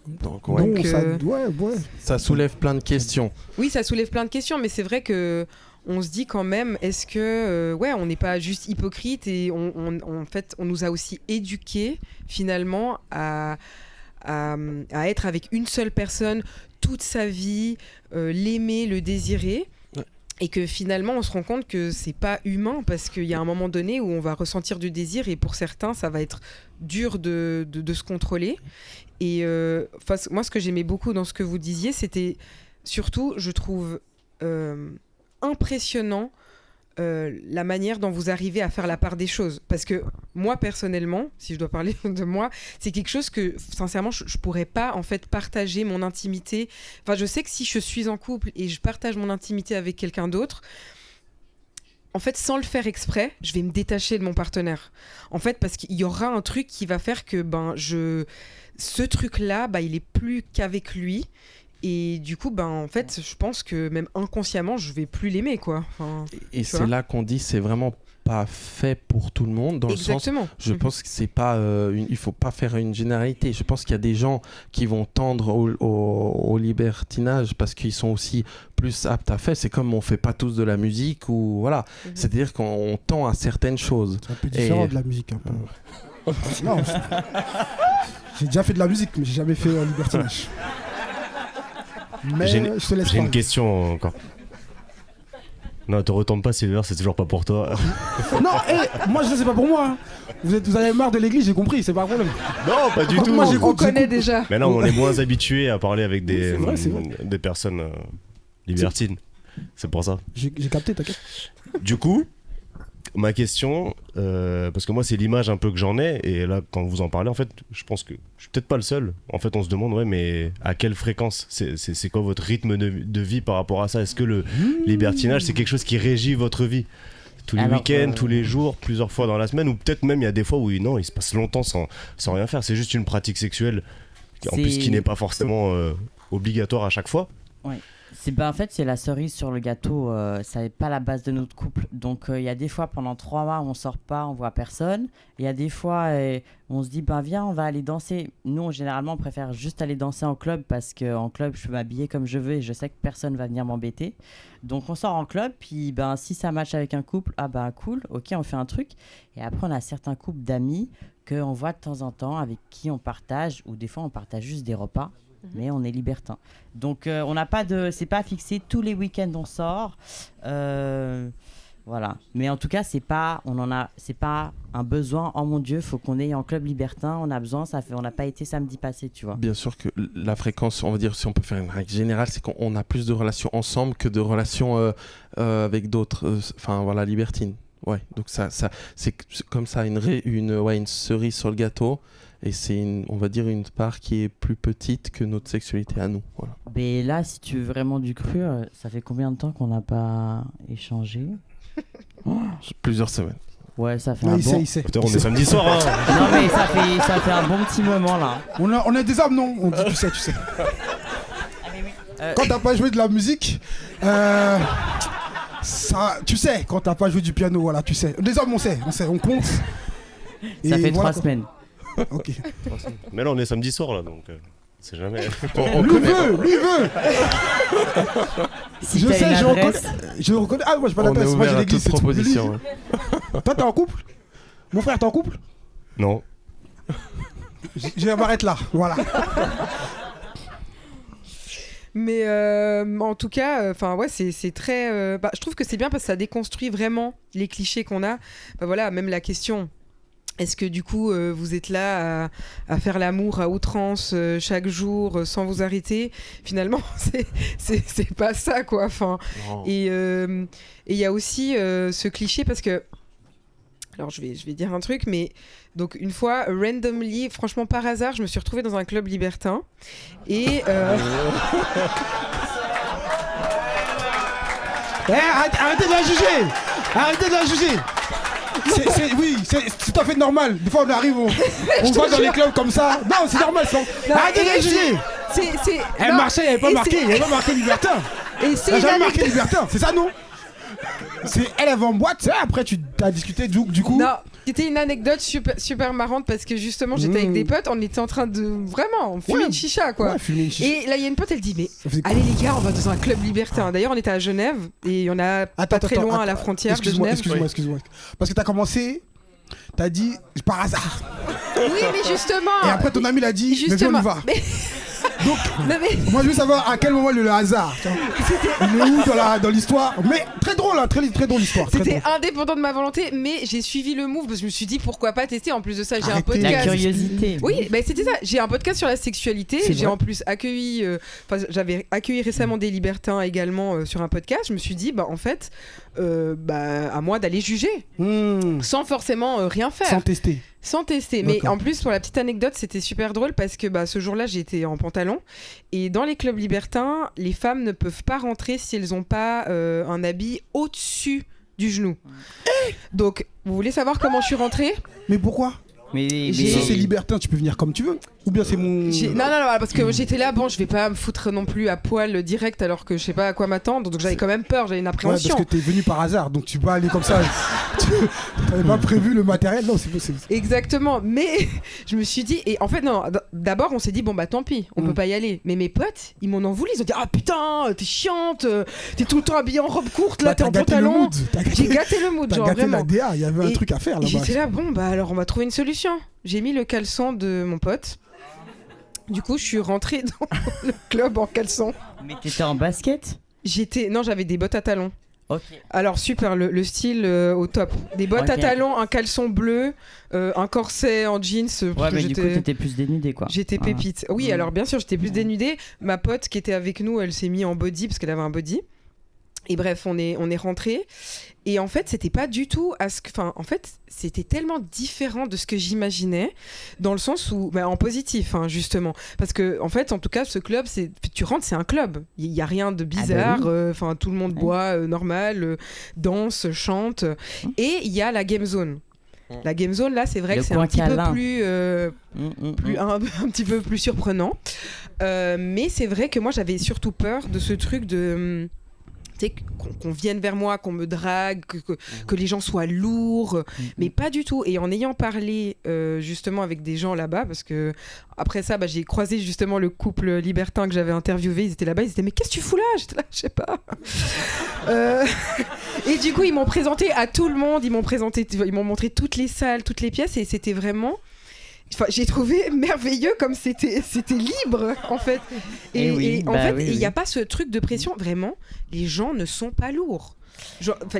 Donc, ça soulève plein de questions. Oui, ça soulève plein de questions, mais c'est vrai que on se dit quand même, est-ce que on n'est pas juste hypocrite, et en fait, on nous a aussi éduqués finalement à être avec une seule personne toute sa vie, l'aimer, le désirer. Et que finalement, on se rend compte que c'est pas humain parce qu'il y a un moment donné où on va ressentir du désir et pour certains, ça va être dur de se contrôler. Et moi, ce que j'aimais beaucoup dans ce que vous disiez, c'était surtout, je trouve, impressionnant la manière dont vous arrivez à faire la part des choses. Parce que moi, personnellement, si je dois parler de moi, c'est quelque chose que, sincèrement, je pourrais pas, en fait, partager mon intimité. Enfin, je sais que si je suis en couple et je partage mon intimité avec quelqu'un d'autre, en fait, sans le faire exprès, je vais me détacher de mon partenaire. En fait, parce qu'il y aura un truc qui va faire que, ce truc-là, il est plus qu'avec lui. Et du coup, en fait, je pense que même inconsciemment, je vais plus l'aimer, quoi. Enfin, et c'est là qu'on dit, c'est vraiment pas fait pour tout le monde. Dans Exactement. Le sens, je pense que c'est pas, il faut pas faire une généralité. Je pense qu'il y a des gens qui vont tendre au libertinage parce qu'ils sont aussi plus aptes à faire. C'est comme on fait pas tous de la musique ou voilà. C'est-à-dire qu'on tend à certaines choses. C'est un peu différent de la musique. Un peu. Non, j'ai déjà fait de la musique, mais j'ai jamais fait un libertinage. Mais je te laisse j'ai une question encore. Non, te retombe pas, Silver, c'est toujours pas pour toi. Non, moi je sais pas pour moi. Hein. Vous avez marre de l'église, j'ai compris, c'est pas un problème. Non, pas du tout. Moi, on connaît déjà. Mais non, on est moins habitué à parler avec des personnes libertines. C'est pour ça. J'ai capté, t'inquiète. Du coup, ma question, parce que moi c'est l'image un peu que j'en ai, et là quand vous en parlez, en fait, je pense que je suis peut-être pas le seul. En fait, on se demande, mais à quelle fréquence c'est quoi votre rythme de vie par rapport à ça? Est-ce que le libertinage, c'est quelque chose qui régit votre vie? Tous les week-ends, tous les jours, plusieurs fois dans la semaine, ou peut-être même il y a des fois où non, il se passe longtemps sans rien faire. C'est juste une pratique sexuelle, en plus qui n'est pas forcément obligatoire à chaque fois. Ouais. En fait, c'est la cerise sur le gâteau, ça n'est pas la base de notre couple. Donc, il y a des fois, pendant 3 mois, on sort pas, on voit personne. Il y a des fois, on se dit, viens, on va aller danser. Nous, généralement, on préfère juste aller danser en club parce qu'en club, je peux m'habiller comme je veux et je sais que personne va venir m'embêter. Donc, on sort en club, puis si ça match avec un couple, cool, ok, on fait un truc. Et après, on a certains couples d'amis qu'on voit de temps en temps, avec qui on partage, ou des fois, on partage juste des repas. Mais on est libertin. Donc, on n'a pas de... C'est pas fixé. Tous les week-ends, on sort. Voilà. Mais en tout cas, c'est pas un besoin. Oh mon Dieu, faut qu'on aille en club libertin. On a besoin. On n'a pas été samedi passé, tu vois. Bien sûr que la fréquence, on va dire, si on peut faire une règle générale, c'est qu'on a plus de relations ensemble que de relations avec d'autres. Libertines. Ouais. Donc c'est comme ça une cerise sur le gâteau. Et c'est, on va dire, une part qui est plus petite que notre sexualité à nous. Voilà. Mais là, si tu veux vraiment du cru, ça fait combien de temps qu'on n'a pas échangé? Plusieurs semaines. Ouais, ça fait un bon... on est samedi soir, hein. Non, mais ça fait un bon petit moment, là. On a des âmes, non? On dit, tu sais. Quand t'as pas joué de la musique... ça, tu sais, quand t'as pas joué du piano, voilà, tu sais. Les hommes, on sait, on compte. Ça fait 3 semaines. Ok. Mais là on est samedi soir là, donc c'est jamais. Lui veut. Si je sais, je reconnais. Ah, moi je pas d'adresse, moi j'ai l'église. C'est proposition. Toi t'es en couple? Mon frère t'es en couple? Non. Je vais m'arrêter là, voilà. Mais en tout cas, c'est très. Je trouve que c'est bien parce que ça déconstruit vraiment les clichés qu'on a. Voilà, même la question. Est-ce que du coup, vous êtes là à faire l'amour à outrance chaque jour sans vous arrêter? Finalement, c'est pas ça, quoi. Enfin, et il y a aussi ce cliché parce que... Alors, je vais dire un truc, mais... Donc, une fois, randomly, franchement, par hasard, je me suis retrouvée dans un club libertin. Et... Arrêtez de la juger! Arrêtez de la juger! C'est tout à fait normal. Des fois on arrive, on va dans les clubs comme ça. Non, c'est normal. Arrêtez de la juger. Marseille, il n'y avait pas marqué libertin. Il n'y a jamais marqué libertin, c'est ça, non? Elle avait en boîte, après tu as discuté du coup. Non, c'était une anecdote super marrante parce que justement j'étais avec des potes, on était en train de vraiment fumer une chicha, quoi. Et là il y a une pote, elle dit mais allez les gars, on va dans un club libertin. D'ailleurs on était à Genève et on a pas très loin à la frontière de Genève. Excuse-moi. Parce que t'as commencé, t'as dit par hasard. Oui mais justement. Et après ton ami l'a dit, mais viens on y va. Donc, moi je veux savoir à quel moment le hasard. Il est où dans l'histoire? Mais très drôle, hein, très drôle l'histoire. C'était indépendant de ma volonté, mais j'ai suivi le move parce que je me suis dit pourquoi pas tester. En plus de ça, j'ai un podcast. La curiosité. Oui, bah, c'était ça. J'ai un podcast sur la sexualité. J'ai en plus accueilli, j'avais accueilli récemment des libertins également sur un podcast. Je me suis dit, bah en fait, à moi d'aller juger, sans forcément rien faire. Sans tester. Mais en plus, pour la petite anecdote, c'était super drôle parce que ce jour-là, j'étais en pantalon. Et dans les clubs libertins, les femmes ne peuvent pas rentrer si elles n'ont pas un habit au-dessus du genou. Donc, vous voulez savoir comment je suis rentrée? Mais pourquoi? Mais si c'est libertin, tu peux venir comme tu veux. Ou bien c'est mon... Non, parce que j'étais là, je vais pas me foutre non plus à poil direct alors que je sais pas à quoi m'attendre. Donc j'avais quand même peur, j'avais une appréhension. Ouais, parce que t'es venu par hasard, donc tu peux aller comme ça. T'avais pas prévu le matériel, non, c'est possible. Exactement, mais je me suis dit, et en fait, non, d'abord on s'est dit, tant pis, on peut pas y aller. Mais mes potes, ils m'en ont voulu, ils ont dit, ah putain, t'es chiante, t'es tout le temps habillée en robe courte, là t'es en pantalon. J'ai gâté le mood, genre gâté vraiment. La DA, il y avait un truc à faire là-bas. J'étais là, alors on va trouver une solution. J'ai mis le caleçon de mon pote. Du coup, je suis rentrée dans le club en caleçon. Mais t'étais en basket? Non, j'avais des bottes à talons. Ok. Alors super, le style au top. Des bottes à talons, un caleçon bleu, un corset en jeans. Ouais, mais du coup, t'étais plus dénudée, quoi. J'étais pépite. Oui, alors bien sûr, j'étais plus dénudée. Ma pote qui était avec nous, elle s'est mise en body parce qu'elle avait un body. Et bref, on est rentrés. Et en fait, c'était pas du tout en fait, c'était tellement différent de ce que j'imaginais, dans le sens où, en positif, justement. Parce que, en fait, en tout cas, ce club, tu rentres, c'est un club. Il y a rien de bizarre. Tout le monde boit normal, danse, chante. Et il y a la game zone. La game zone, là, c'est vrai que c'est un petit peu plus, un petit peu plus surprenant. Mais c'est vrai que moi, j'avais surtout peur de ce truc de... qu'on vienne vers moi, qu'on me drague, que les gens soient lourds, mais pas du tout. Et en ayant parlé justement avec des gens là-bas, parce que après ça, j'ai croisé justement le couple libertin que j'avais interviewé, ils étaient là-bas, ils étaient mais qu'est-ce que tu fous là? J'étais là, je sais pas. Et du coup, ils m'ont présenté à tout le monde, ils m'ont montré toutes les salles, toutes les pièces, et c'était vraiment... j'ai trouvé merveilleux comme c'était libre en fait. Et en fait, il n'y a pas ce truc de pression. Vraiment, les gens ne sont pas lourds.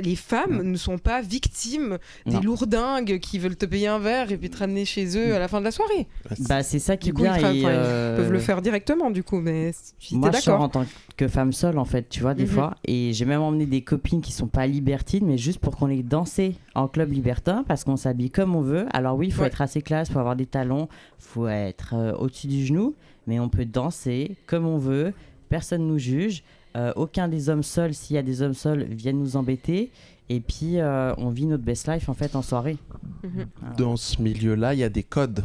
Les femmes ne sont pas victimes des lourdingues qui veulent te payer un verre et puis te ramener chez eux à la fin de la soirée. C'est ça qui est bien. Ils peuvent le faire directement du coup. Mais moi, je sors en tant que femme seule en fait, tu vois, des fois. Et j'ai même emmené des copines qui sont pas libertines, mais juste pour qu'on les danser en club libertin parce qu'on s'habille comme on veut. Alors oui, il faut être assez classe, il faut avoir des talons, il faut être au-dessus du genou, mais on peut danser comme on veut, personne nous juge. Aucun des hommes seuls, s'il y a des hommes seuls, viennent nous embêter. Et puis, on vit notre best life en fait en soirée. Dans ce milieu-là, il y a des codes.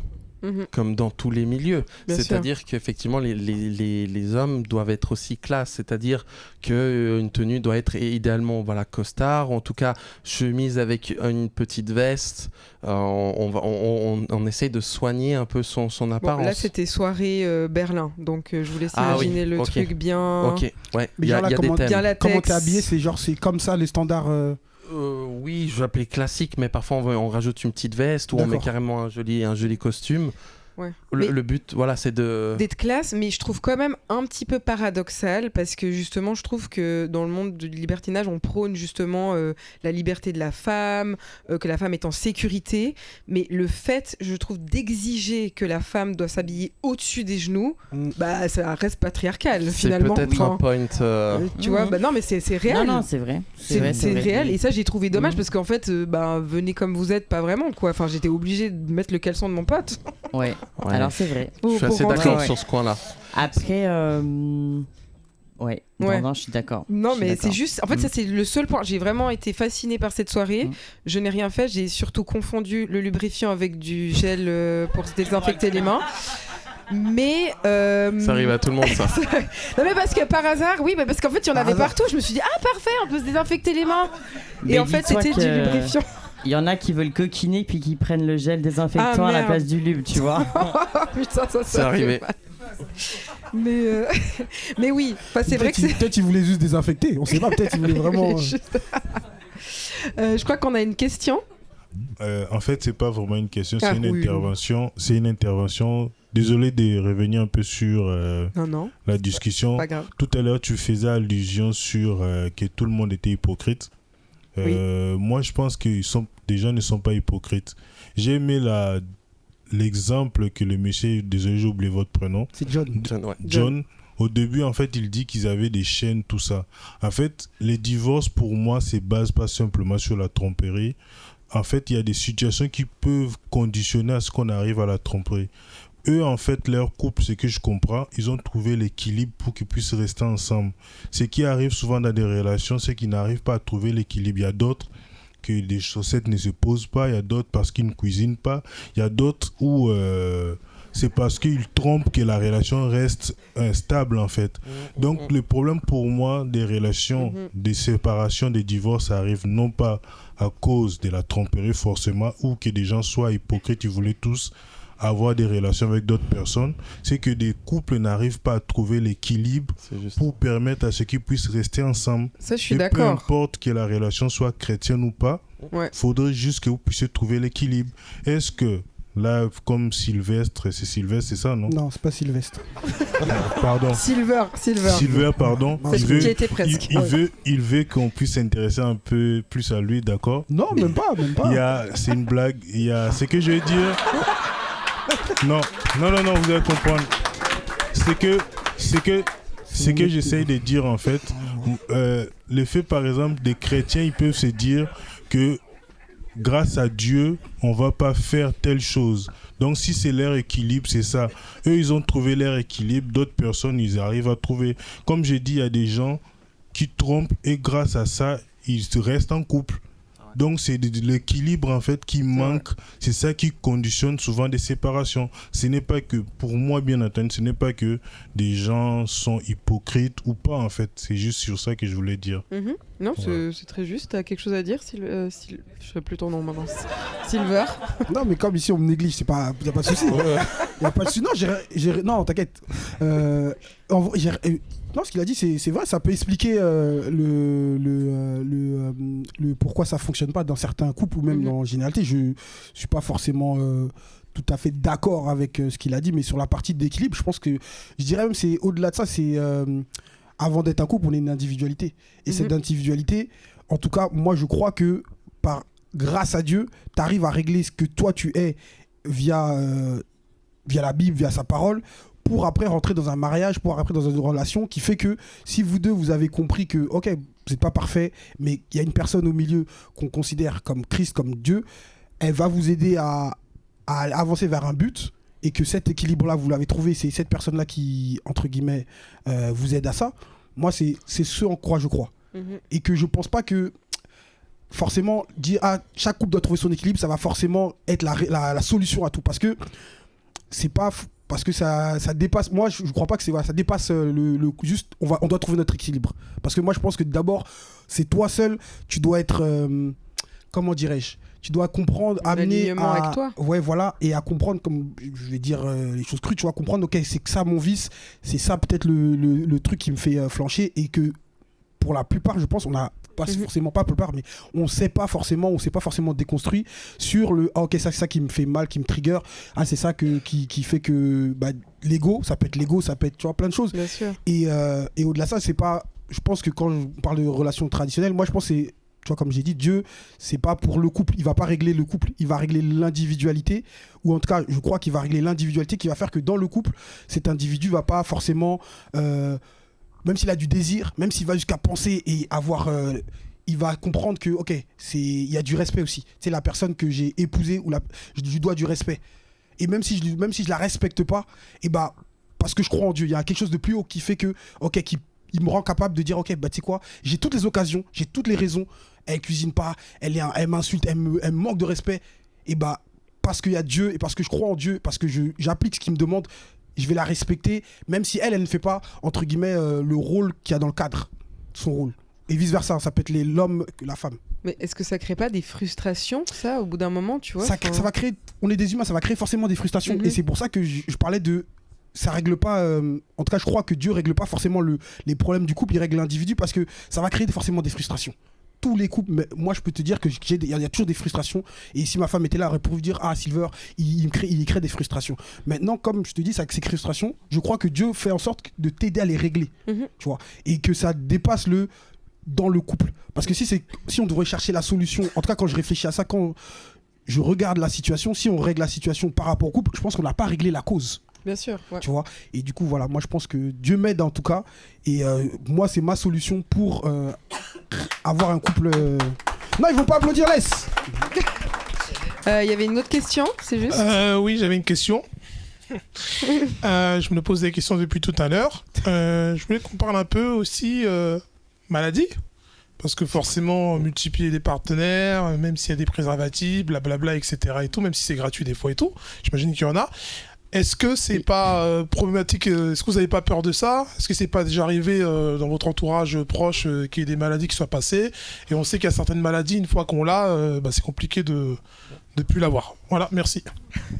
Comme dans tous les milieux. C'est-à-dire qu'effectivement, les hommes doivent être aussi classe. C'est-à-dire qu'une tenue doit être idéalement costard, en tout cas chemise avec une petite veste. On essaye de soigner un peu son apparence. Là, c'était soirée Berlin. Donc, je vous laisse imaginer le truc bien... Ok, ouais. Mais comment t'es habillé? C'est comme ça, les standards... Oui, je vais appeler classique, mais parfois on rajoute une petite veste ou on met carrément un joli costume. Ouais. Le but, c'est d'être classe, mais je trouve quand même un petit peu paradoxal parce que justement, je trouve que dans le monde du libertinage, on prône justement la liberté de la femme, que la femme est en sécurité, mais le fait, je trouve, d'exiger que la femme doit s'habiller au-dessus des genoux, ça reste patriarcal finalement. C'est peut-être un point. Tu vois, non, mais c'est réel. Non, c'est vrai. C'est réel, et ça, j'ai trouvé dommage parce qu'en fait, venez comme vous êtes, pas vraiment quoi. Enfin, j'étais obligée de mettre le caleçon de mon pote. Ouais. Alors c'est vrai. Je suis assez d'accord sur ce coin-là. Après, non, je suis d'accord. Non, mais c'est juste. En fait, ça c'est le seul point. J'ai vraiment été fascinée par cette soirée. Je n'ai rien fait. J'ai surtout confondu le lubrifiant avec du gel pour se désinfecter les mains. Mais ça arrive à tout le monde ça. Non mais parce que par hasard, parce qu'en fait il y en avait partout. Je me suis dit parfait, on peut se désinfecter les mains. Et en fait c'était du lubrifiant. Il y en a qui veulent coquiner puis qui prennent le gel désinfectant à la place du lube, tu vois. Putain, ça c'est arrivé. Mais oui, c'est vrai que c'est... Peut-être ils voulaient juste désinfecter, on sait pas, peut-être ils voulaient vraiment... Je crois qu'on a une question. En fait, c'est pas vraiment une question, c'est une intervention désolé de revenir un peu sur la discussion. Pas grave. Tout à l'heure, tu faisais allusion sur que tout le monde était hypocrite. Moi, je pense que des gens ne sont pas hypocrites. J'ai aimé l'exemple que le monsieur, désolé, j'ai oublié votre prénom. C'est John. John. Au début, en fait, il dit qu'ils avaient des chaînes, tout ça. En fait, les divorces, pour moi, se basent pas simplement sur la tromperie. En fait, il y a des situations qui peuvent conditionner à ce qu'on arrive à la tromperie. Eux, en fait, leur couple, ce que je comprends, ils ont trouvé l'équilibre pour qu'ils puissent rester ensemble. Ce qui arrive souvent dans des relations, c'est qu'ils n'arrivent pas à trouver l'équilibre. Il y a d'autres que les chaussettes ne se posent pas, il y a d'autres parce qu'ils ne cuisinent pas, il y a d'autres où c'est parce qu'ils trompent que la relation reste instable, en fait. Donc, le problème pour moi des relations, des séparations, des divorces, ça arrive non pas à cause de la tromperie forcément, ou que des gens soient hypocrites, ils voulaient tous avoir des relations avec d'autres personnes, c'est que des couples n'arrivent pas à trouver l'équilibre pour permettre à ce qu'ils puissent rester ensemble. Ça, je suis d'accord. Peu importe que la relation soit chrétienne ou pas, faudrait juste que vous puissiez trouver l'équilibre. Est-ce que là, comme Sylvestre, c'est ça, non? Non, c'est pas Sylvestre. Pardon. Silver, pardon. Il veut qu'on puisse s'intéresser un peu plus à lui, d'accord? Non, même pas. C'est une blague. Ce que je veux dire... Non, vous allez comprendre. C'est que j'essaye de dire, en fait, le fait, par exemple, des chrétiens, ils peuvent se dire que grâce à Dieu, on va pas faire telle chose. Donc, si c'est leur équilibre, c'est ça. Eux, ils ont trouvé leur équilibre. D'autres personnes, ils arrivent à trouver. Comme j'ai dit, il y a des gens qui trompent et grâce à ça, ils restent en couple. Donc, c'est l'équilibre, en fait, qui manque. C'est ça qui conditionne souvent des séparations. Ce n'est pas que, pour moi, bien entendu, ce n'est pas que des gens sont hypocrites ou pas, en fait. C'est juste sur ça que je voulais dire. Non, c'est très juste. Tu as quelque chose à dire, je sais plus ton nom maintenant. Silver. Non, mais comme ici, on me néglige, il n'y a pas de souci. Il n'y a pas de souci. Non, t'inquiète. Non, ce qu'il a dit, c'est vrai, ça peut expliquer le pourquoi ça fonctionne pas dans certains couples ou même dans généralité. Je suis pas forcément tout à fait d'accord avec ce qu'il a dit, mais sur la partie d'équilibre, je pense que je dirais même c'est au-delà de ça, c'est avant d'être un couple, on est une individualité. Et cette individualité, en tout cas, moi je crois que grâce à Dieu, tu arrives à régler ce que toi tu es via la Bible, via sa parole, pour après rentrer dans un mariage, pour après dans une relation qui fait que si vous deux, vous avez compris que, ok, vous n'êtes pas parfait, mais il y a une personne au milieu qu'on considère comme Christ, comme Dieu, elle va vous aider à avancer vers un but et que cet équilibre-là, vous l'avez trouvé, c'est cette personne-là qui, entre guillemets, vous aide à ça. Moi, c'est ce en quoi je crois. Et que je pense pas que forcément dire chaque couple doit trouver son équilibre, ça va forcément être la solution à tout. Parce que c'est pas... Parce que ça dépasse... Moi, je crois pas que ça dépasse juste... On doit trouver notre équilibre. Parce que moi, je pense que d'abord, c'est toi seul, tu dois être... comment dirais-je? Tu dois comprendre, amener à... avec toi. Ouais, voilà. Et à comprendre, comme je vais dire les choses crues, tu vas comprendre, ok, c'est que ça mon vice, c'est ça peut-être le truc qui me fait flancher. Et que pour la plupart, je pense, on a... pas forcément pas plupart, mais on s'est pas forcément déconstruit sur le ok, ça c'est ça qui me fait mal, qui me trigger, c'est ça qui fait que l'ego, ça peut être tu vois plein de choses. Bien sûr. Et au-delà de ça, c'est pas, je pense que quand je parle de relations traditionnelles, moi je pense que c'est, tu vois, comme j'ai dit, Dieu, c'est pas pour le couple, il va pas régler le couple, il va régler l'individualité, ou en tout cas je crois qu'il va régler l'individualité qui va faire que dans le couple, cet individu va pas forcément même s'il a du désir, même s'il va jusqu'à penser et avoir... il va comprendre que, ok, il y a du respect aussi. C'est la personne que j'ai épousée, je lui dois du respect. Et même si je la respecte pas, parce que je crois en Dieu, il y a quelque chose de plus haut qui fait que, ok, il me rend capable de dire, ok, tu sais quoi, j'ai toutes les occasions, j'ai toutes les raisons, elle cuisine pas, elle m'insulte, elle me manque de respect, parce qu'il y a Dieu, et parce que je crois en Dieu, parce que j'applique ce qu'il me demande, je vais la respecter, même si elle ne fait pas, entre guillemets, le rôle qu'il y a dans le cadre, son rôle. Et vice-versa, ça peut être l'homme que la femme. Mais est-ce que ça crée pas des frustrations, ça, au bout d'un moment, tu vois? Ça va créer, on est des humains, ça va créer forcément des frustrations. Et c'est pour ça que je parlais de... Ça règle pas... en tout cas, je crois que Dieu règle pas forcément les problèmes du couple, il règle l'individu, parce que ça va créer forcément des frustrations. tous les couples, mais moi je peux te dire que il y a toujours des frustrations. Et si ma femme était là, elle aurait pu vous dire Silver, il crée des frustrations. Maintenant, comme je te dis, c'est avec ces frustrations, je crois que Dieu fait en sorte de t'aider à les régler, tu vois, et que ça dépasse dans le couple. Parce que si on devrait chercher la solution, en tout cas quand je réfléchis à ça, quand je regarde la situation, si on règle la situation par rapport au couple, je pense qu'on n'a pas réglé la cause. Bien sûr. Ouais. Tu vois. Et du coup, voilà, moi je pense que Dieu m'aide en tout cas. Et moi, c'est ma solution pour avoir un couple. Non, ils vont pas applaudir, laisse. Il y avait une autre question, c'est juste Oui, j'avais une question. Je me pose des questions depuis tout à l'heure. Je voulais qu'on parle un peu aussi maladie. Parce que forcément, multiplier les partenaires, même s'il y a des préservatifs, blablabla, etc. et tout, même si c'est gratuit des fois et tout, j'imagine qu'il y en a. Est-ce que c'est pas problématique? Est-ce que vous n'avez pas peur de ça? Est-ce que c'est pas déjà arrivé dans votre entourage proche qu'il y ait des maladies qui soient passées? Et on sait qu'il y a certaines maladies, une fois qu'on l'a, c'est compliqué de plus l'avoir. Voilà, merci.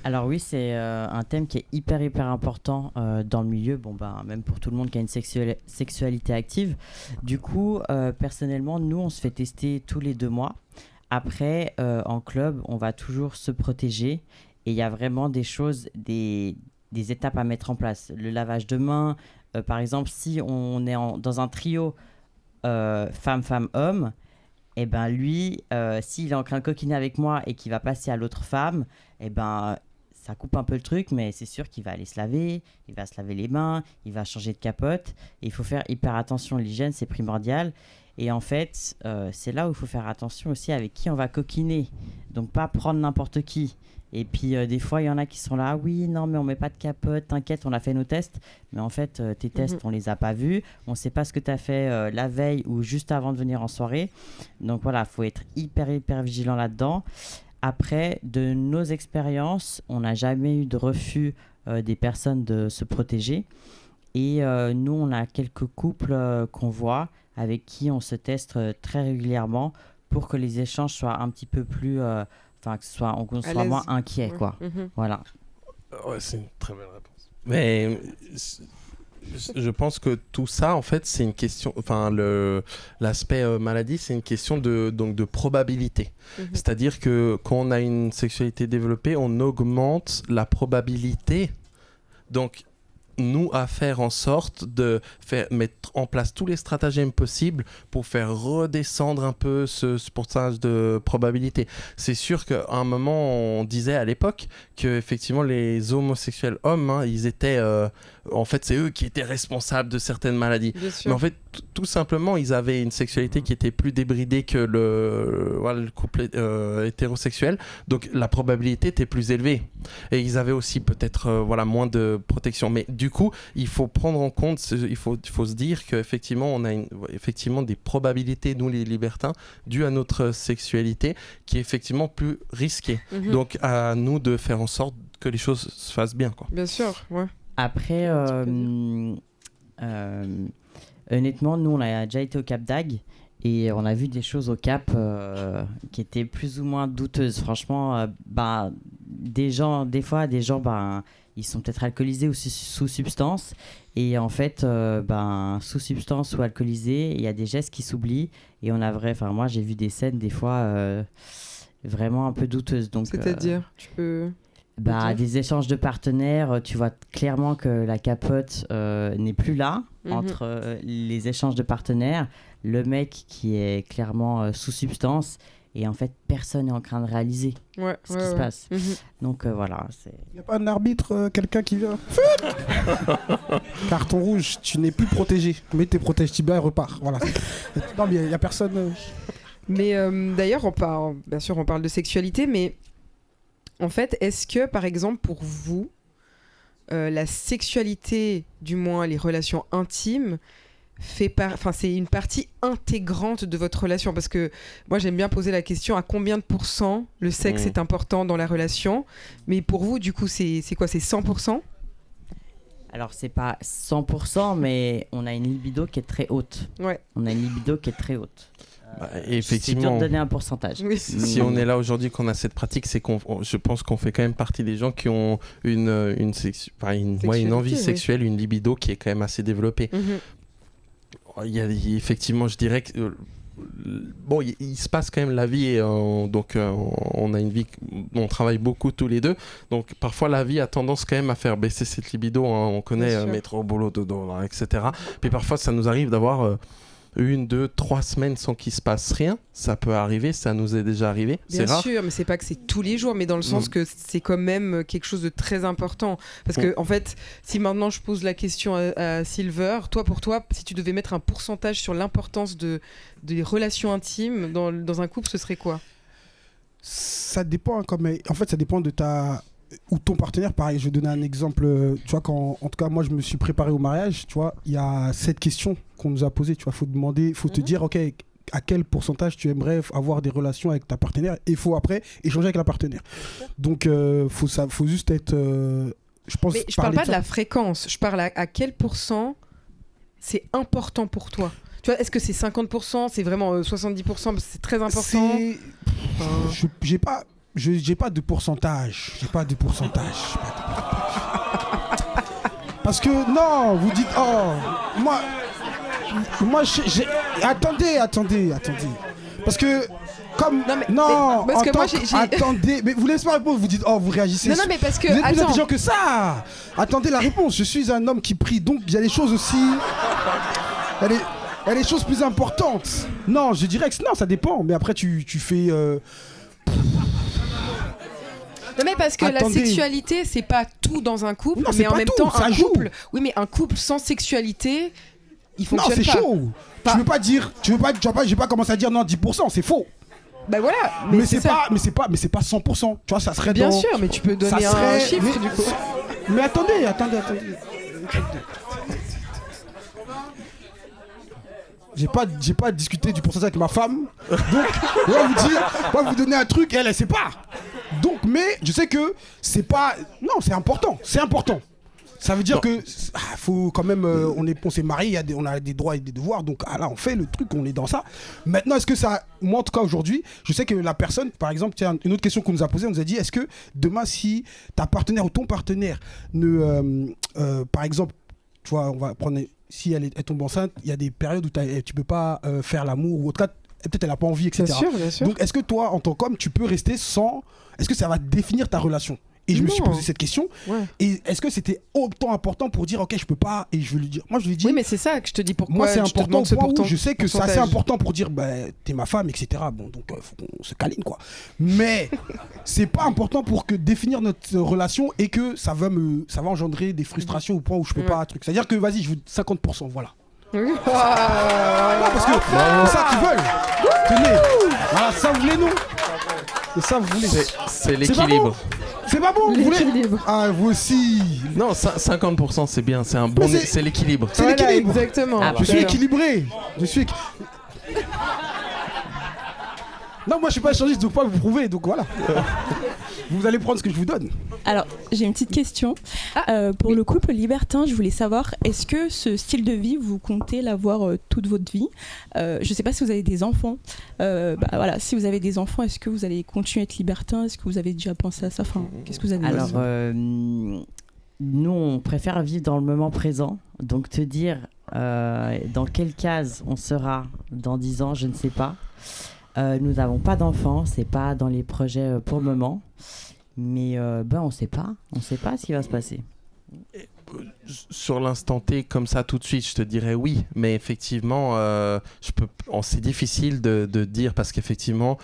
Alors oui, c'est un thème qui est hyper important dans le milieu, même pour tout le monde qui a une sexualité active. Du coup, personnellement, nous, on se fait tester tous les 2 mois. Après, en club, on va toujours se protéger. Et il y a vraiment des choses, des étapes à mettre en place. Le lavage de mains, par exemple, si on est dans un trio femme-femme-homme, et ben lui, s'il est en train de coquiner avec moi et qu'il va passer à l'autre femme, et ben ça coupe un peu le truc, mais c'est sûr qu'il va aller se laver, il va se laver les mains, il va changer de capote. Et il faut faire hyper attention, l'hygiène, c'est primordial. Et en fait, c'est là où il faut faire attention aussi avec qui on va coquiner. Donc pas prendre n'importe qui. Et puis des fois, il y en a qui sont là, oui, non, mais on met pas de capote, t'inquiète, on a fait nos tests. Mais en fait, tes tests, on les a pas vus. On sait pas ce que tu as fait la veille ou juste avant de venir en soirée. Donc voilà, il faut être hyper vigilant là-dedans. Après, de nos expériences, on n'a jamais eu de refus des personnes de se protéger. Et nous, on a quelques couples qu'on voit avec qui on se teste très régulièrement pour que les échanges soient un petit peu plus... qu'on soit moins inquiet, quoi. Voilà. Ouais, c'est une très belle réponse. Mais je pense que tout ça, en fait, c'est une question... Enfin, l'aspect maladie, c'est une question de probabilité. C'est-à-dire que quand on a une sexualité développée, on augmente la probabilité. Donc, nous, à faire en sorte de mettre en place tous les stratagèmes possibles pour faire redescendre un peu ce pourcentage de probabilité. C'est sûr qu'à un moment, on disait à l'époque que effectivement les homosexuels hommes, ils étaient... en fait, c'est eux qui étaient responsables de certaines maladies. Mais en fait, tout simplement, ils avaient une sexualité qui était plus débridée que le couple hétérosexuel. Donc, la probabilité était plus élevée. Et ils avaient aussi peut-être moins de protection. Mais du coup, il faut prendre en compte, il faut se dire qu'effectivement, on a effectivement des probabilités, nous les libertins, dues à notre sexualité, qui est effectivement plus risquée. Donc, à nous de faire en sorte que les choses se fassent bien, quoi. Bien sûr, ouais. Après, honnêtement, nous, on a déjà été au Cap d'Agde et on a vu des choses au Cap qui étaient plus ou moins douteuses. Franchement, des fois, ils sont peut-être alcoolisés ou sous substance. Et en fait, sous substance ou alcoolisés, il y a des gestes qui s'oublient. Et moi, j'ai vu des scènes, des fois, vraiment un peu douteuses. Donc, c'est-à-dire, tu peux... des échanges de partenaires, tu vois clairement que la capote n'est plus là entre les échanges de partenaires. Le mec qui est clairement sous substance et en fait personne n'est en train de réaliser ce qui se passe. Donc voilà. Il n'y a pas un arbitre, quelqu'un qui vient. Carton rouge, tu n'es plus protégé. Mets tes protège-tibia et repars. Voilà. Non mais il n'y a personne. Mais d'ailleurs, bien sûr, on parle de sexualité, mais en fait, est-ce que, par exemple, pour vous, la sexualité, du moins les relations intimes, c'est une partie intégrante de votre relation? Parce que moi, j'aime bien poser la question à combien de pourcents le sexe est important dans la relation. Mais pour vous, du coup, c'est quoi? C'est 100%? Alors, c'est pas 100%, mais on a une libido qui est très haute. Ouais. On a une libido qui est très haute. Effectivement, c'est dur de donner un pourcentage. Si on est là aujourd'hui, qu'on a cette pratique, c'est je pense qu'on fait quand même partie des gens qui ont une envie sexuelle, une libido qui est quand même assez développée. Il y a, effectivement, je dirais que bon, il se passe quand même la vie, donc on a une vie, on travaille beaucoup tous les deux, donc parfois la vie a tendance quand même à faire baisser cette libido, hein. On connaît métro, boulot, dodo, hein, etc. Puis parfois ça nous arrive d'avoir 1, 2, 3 semaines sans qu'il se passe rien. Ça peut arriver, ça nous est déjà arrivé. Bien c'est rare. sûr, mais c'est pas que c'est tous les jours, mais dans le sens que c'est quand même quelque chose de très important. Parce que, en fait, si maintenant je pose la question à Silver, pour toi, si tu devais mettre un pourcentage sur l'importance des relations intimes dans un couple, ce serait quoi ? Ça dépend, en fait, ça dépend de ou ton partenaire. Pareil, je vais donner un exemple. Tu vois, en tout cas, moi, je me suis préparé au mariage. Tu vois, il y a cette question qu'on nous a posée. Tu vois, faut te dire, ok, à quel pourcentage tu aimerais avoir des relations avec ta partenaire, et il faut après échanger avec la partenaire. Donc, faut juste être. Je pense. Mais je parle pas de la fréquence. Je parle à quel pourcent c'est important pour toi. Tu vois, est-ce que c'est 50%, c'est vraiment 70%, c'est très important. J'ai pas de pourcentage. Parce que non, vous dites moi attendez. Parce que comme attendez, mais vous laissez pas répondre, vous dites vous réagissez. Non mais parce que vous êtes plus intelligent que ça. Attendez la réponse. Je suis un homme qui prie, donc il y a des choses aussi. Il y a des choses plus importantes. Non, je dirais que non, ça dépend. Mais après tu fais. Non mais parce que la sexualité c'est pas tout dans un couple, non, mais en même temps un couple. Oui, mais un couple sans sexualité, il fonctionne pas. Non, c'est chaud. Tu vais pas commencer à dire non 10%, c'est faux. Bah voilà, mais c'est pas 100%. Tu vois, ça serait bien sûr, mais tu peux donner un chiffre du coup. Mais attendez. J'ai pas discuté du pourcentage avec ma femme. Donc, on va vous donner un truc, elle sait pas. Donc, mais je sais que c'est pas. Non, c'est important. Ça veut dire que faut quand même. On s'est mariés, on a des droits et des devoirs. Donc là, on fait le truc, on est dans ça. Maintenant, est-ce que ça. Moi, en tout cas, aujourd'hui, je sais que la personne, par exemple, tiens, une autre question qu'on nous a posée, on nous a dit est-ce que demain, si ta partenaire ou ton partenaire par exemple, tu vois, on va prendre. Si elle tombe enceinte, il y a des périodes où tu peux pas faire l'amour, ou en tout cas, peut-être elle a pas envie, etc. Bien sûr. Donc, est-ce que toi, en tant qu'homme, tu peux rester sans. Est-ce que ça va définir ta relation ? Et je me suis posé cette question. Ouais. Et est-ce que c'était autant important pour dire, ok, je peux pas, et je vais lui dire. Moi, je lui ai dit. Oui, mais c'est ça que je te dis pourquoi. Moi, c'est important. Je sais que c'est assez important pour dire, t'es ma femme, etc. Bon, donc, faut qu'on se câline, quoi. Mais c'est pas important pour définir notre relation et que ça va engendrer des frustrations au point où je peux pas. C'est-à-dire que, vas-y, je veux 50%, voilà. Non, parce que c'est ça qu'ils veulent. Tenez. Voilà, ça vous voulez, non ? C'est ça vous voulez. C'est l'équilibre. C'est pas bon, vous voulez ? Ah, vous aussi. Non, 50% c'est bien, c'est un bon. C'est l'équilibre. C'est l'équilibre. Exactement. Je suis équilibré. Non, moi je suis pas échangiste, donc pas vous prouver, donc voilà. Vous allez prendre ce que je vous donne. Alors, j'ai une petite question. Pour le couple libertin, je voulais savoir, est-ce que ce style de vie, vous comptez l'avoir toute votre vie ? Je sais pas si vous avez des enfants. Voilà, si vous avez des enfants, est-ce que vous allez continuer à être libertin ? Est-ce que vous avez déjà pensé à ça ? Enfin, qu'est-ce que vous avez ? Alors, nous, on préfère vivre dans le moment présent. Donc, te dire dans quelle case on sera dans 10 ans, je ne sais pas. Nous n'avons pas d'enfants, c'est pas dans les projets pour le moment, mais on sait pas ce qui va se passer. Sur l'instant T, comme ça tout de suite, je te dirais oui, mais effectivement, c'est difficile de dire parce qu'effectivement,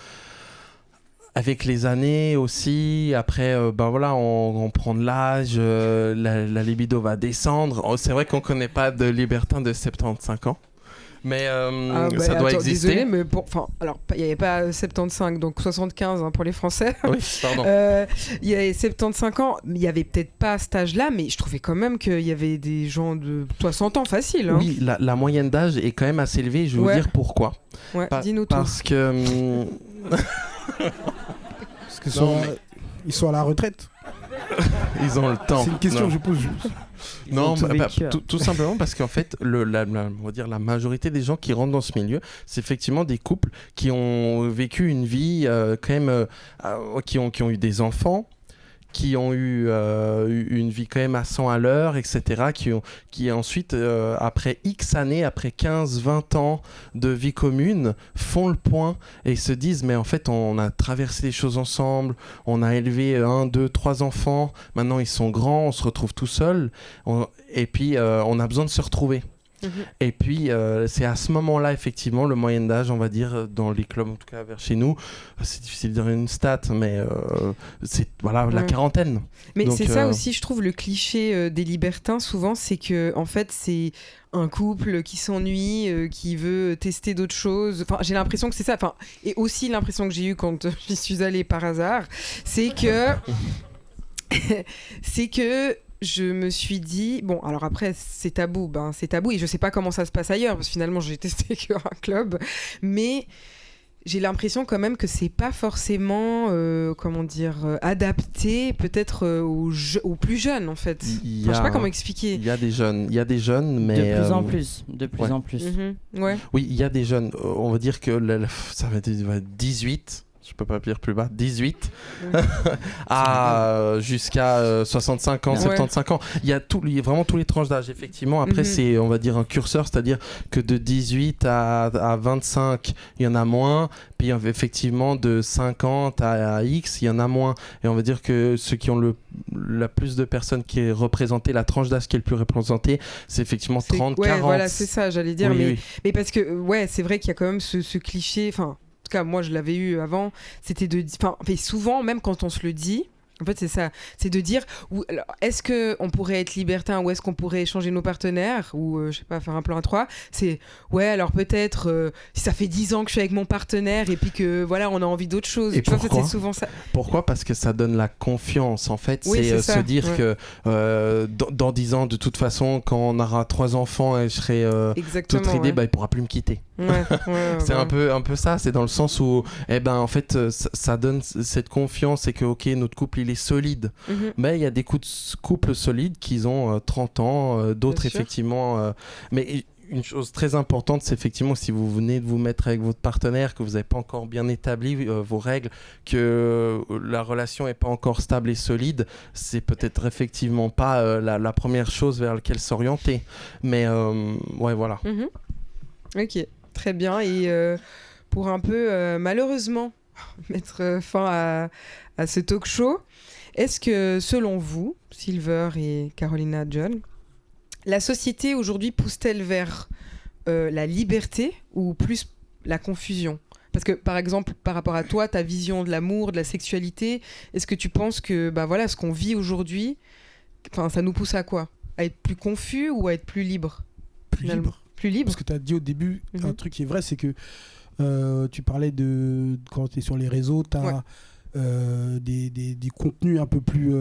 avec les années aussi, après, on prend de l'âge, la libido va descendre. C'est vrai qu'on connaît pas de libertin de 75 ans. Mais ça doit exister. Désolé, mais il n'y avait pas 75, donc 75 pour les Français. Oui, pardon. Il y avait 75 ans, il n'y avait peut-être pas à cet âge-là, mais je trouvais quand même qu'il y avait des gens de 60 ans facile. Hein. Oui, la moyenne d'âge est quand même assez élevée, je vais vous dire pourquoi. Ouais, dis-nous tout. Parce que... Parce qu'ils sont à la retraite. Ils ont le temps. C'est une question que je pose. Non, tout simplement parce qu'en fait, on va dire la majorité des gens qui rentrent dans ce milieu, c'est effectivement des couples qui ont vécu une vie quand même, qui ont eu des enfants, qui ont eu une vie quand même à 100 à l'heure, etc., qui ensuite, après X années, après 15-20 ans de vie commune, font le point et se disent mais en fait on a traversé les choses ensemble, on a élevé 1, 2, 3 enfants, maintenant ils sont grands, on se retrouve tout seul, et puis on a besoin de se retrouver. Et puis c'est à ce moment-là effectivement le moyenne d'âge, on va dire, dans les clubs en tout cas vers chez nous, c'est difficile de dire une stat, mais c'est la quarantaine. Mais donc, c'est ça aussi, je trouve, le cliché des libertins souvent, c'est que en fait c'est un couple qui s'ennuie, qui veut tester d'autres choses. Enfin, j'ai l'impression que c'est ça. Enfin, et aussi l'impression que j'ai eue quand j'y suis allée par hasard, c'est que je me suis dit, bon, alors après, c'est tabou, et je sais pas comment ça se passe ailleurs, parce que finalement, j'ai testé qu'un club, mais j'ai l'impression quand même que c'est pas forcément, adapté peut-être aux plus jeunes, en fait. Je sais pas comment expliquer. Il y a des jeunes, mais... De plus en plus. Ouais. Oui, il y a des jeunes, on va dire que ça va être 18... je peux pas dire plus bas, 18 jusqu'à 65 ans, 75 ans. Il y a vraiment tous les tranches d'âge, effectivement. Après, c'est, on va dire, un curseur, c'est-à-dire que de 18 à 25, il y en a moins. Puis, effectivement, de 50 à X, il y en a moins. Et on va dire que ceux qui ont la plus de personnes qui est représentée, la tranche d'âge qui est le plus représentée, c'est effectivement 30, 40. Voilà, c'est ça, j'allais dire. Mais parce que, c'est vrai qu'il y a quand même ce cliché, enfin... En tout cas, moi, je l'avais eu avant. C'était souvent, même quand on se le dit, en fait, c'est ça. C'est de dire, est-ce qu'on pourrait être libertin ou est-ce qu'on pourrait changer nos partenaires ou, je sais pas, faire un plan à 3. C'est, alors peut-être, si ça fait 10 ans que je suis avec mon partenaire et puis que, voilà, on a envie d'autre chose. Et tu vois, c'est souvent ça. Pourquoi ? Parce que ça donne la confiance. En fait, oui, c'est se dire que dans 10 ans, de toute façon, quand on aura 3 enfants et je serai toute ridée, il pourra plus me quitter. C'est un peu ça. C'est dans le sens où, en fait, ça donne cette confiance et que, ok, notre couple, il est solide. Mais il y a des couples solides qui ont 30 ans, d'autres effectivement. Mais une chose très importante, c'est effectivement si vous venez de vous mettre avec votre partenaire, que vous n'avez pas encore bien établi vos règles, que la relation n'est pas encore stable et solide, c'est peut-être effectivement pas la première chose vers laquelle s'orienter. Mais voilà. Ok, très bien. Et pour un peu, malheureusement, mettre fin à ce talk show, est-ce que, selon vous, Silver et Carolina John, la société aujourd'hui pousse-t-elle vers la liberté ou plus la confusion ? Parce que, par exemple, par rapport à toi, ta vision de l'amour, de la sexualité, est-ce que tu penses que ce qu'on vit aujourd'hui, ça nous pousse à quoi ? À être plus confus ou à être plus libre ? Plus libre. Parce que tu as dit au début, un truc qui est vrai, c'est que tu parlais de quand tu es sur les réseaux, tu as des contenus un peu plus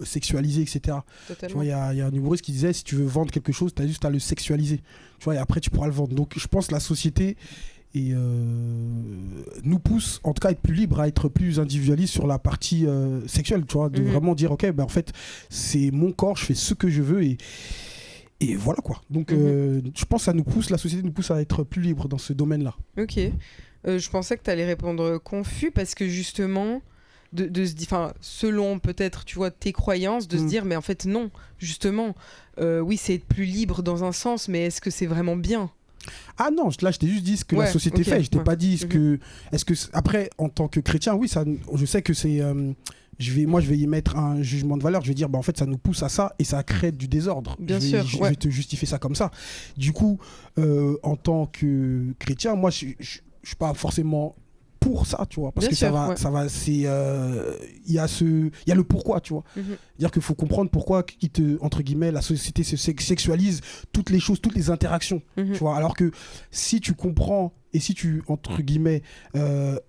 sexualisés, etc. Tu vois, il y a un humoriste qui disait, si tu veux vendre quelque chose, tu as juste à le sexualiser. Tu vois, et après, tu pourras le vendre. Donc, je pense que la société nous pousse, en tout cas, à être plus libre, à être plus individualiste sur la partie sexuelle. Tu vois, de vraiment dire, ok, en fait, c'est mon corps, je fais ce que je veux et voilà quoi. Donc je pense que la société nous pousse à être plus libre dans ce domaine-là. Ok. Je pensais que tu allais répondre confus parce que justement, de se dire, selon peut-être, tu vois, tes croyances, de se dire, mais en fait non, justement, oui, c'est être plus libre dans un sens, mais est-ce que c'est vraiment bien ? Ah non, là je t'ai juste dit ce que la société fait, je t'ai pas dit après, en tant que chrétien, oui, ça, je sais que c'est... je vais y mettre un jugement de valeur. Je vais dire, en fait, ça nous pousse à ça et ça crée du désordre. Je vais te justifier ça comme ça. Du coup, en tant que chrétien, moi, je suis pas forcément pour ça, tu vois, parce que ça va, c'est, il y a le pourquoi, tu vois. C'est-à-dire qu'il faut comprendre pourquoi entre guillemets, la société se sexualise toutes les choses, toutes les interactions, tu vois. Alors que si tu comprends et si tu, entre guillemets,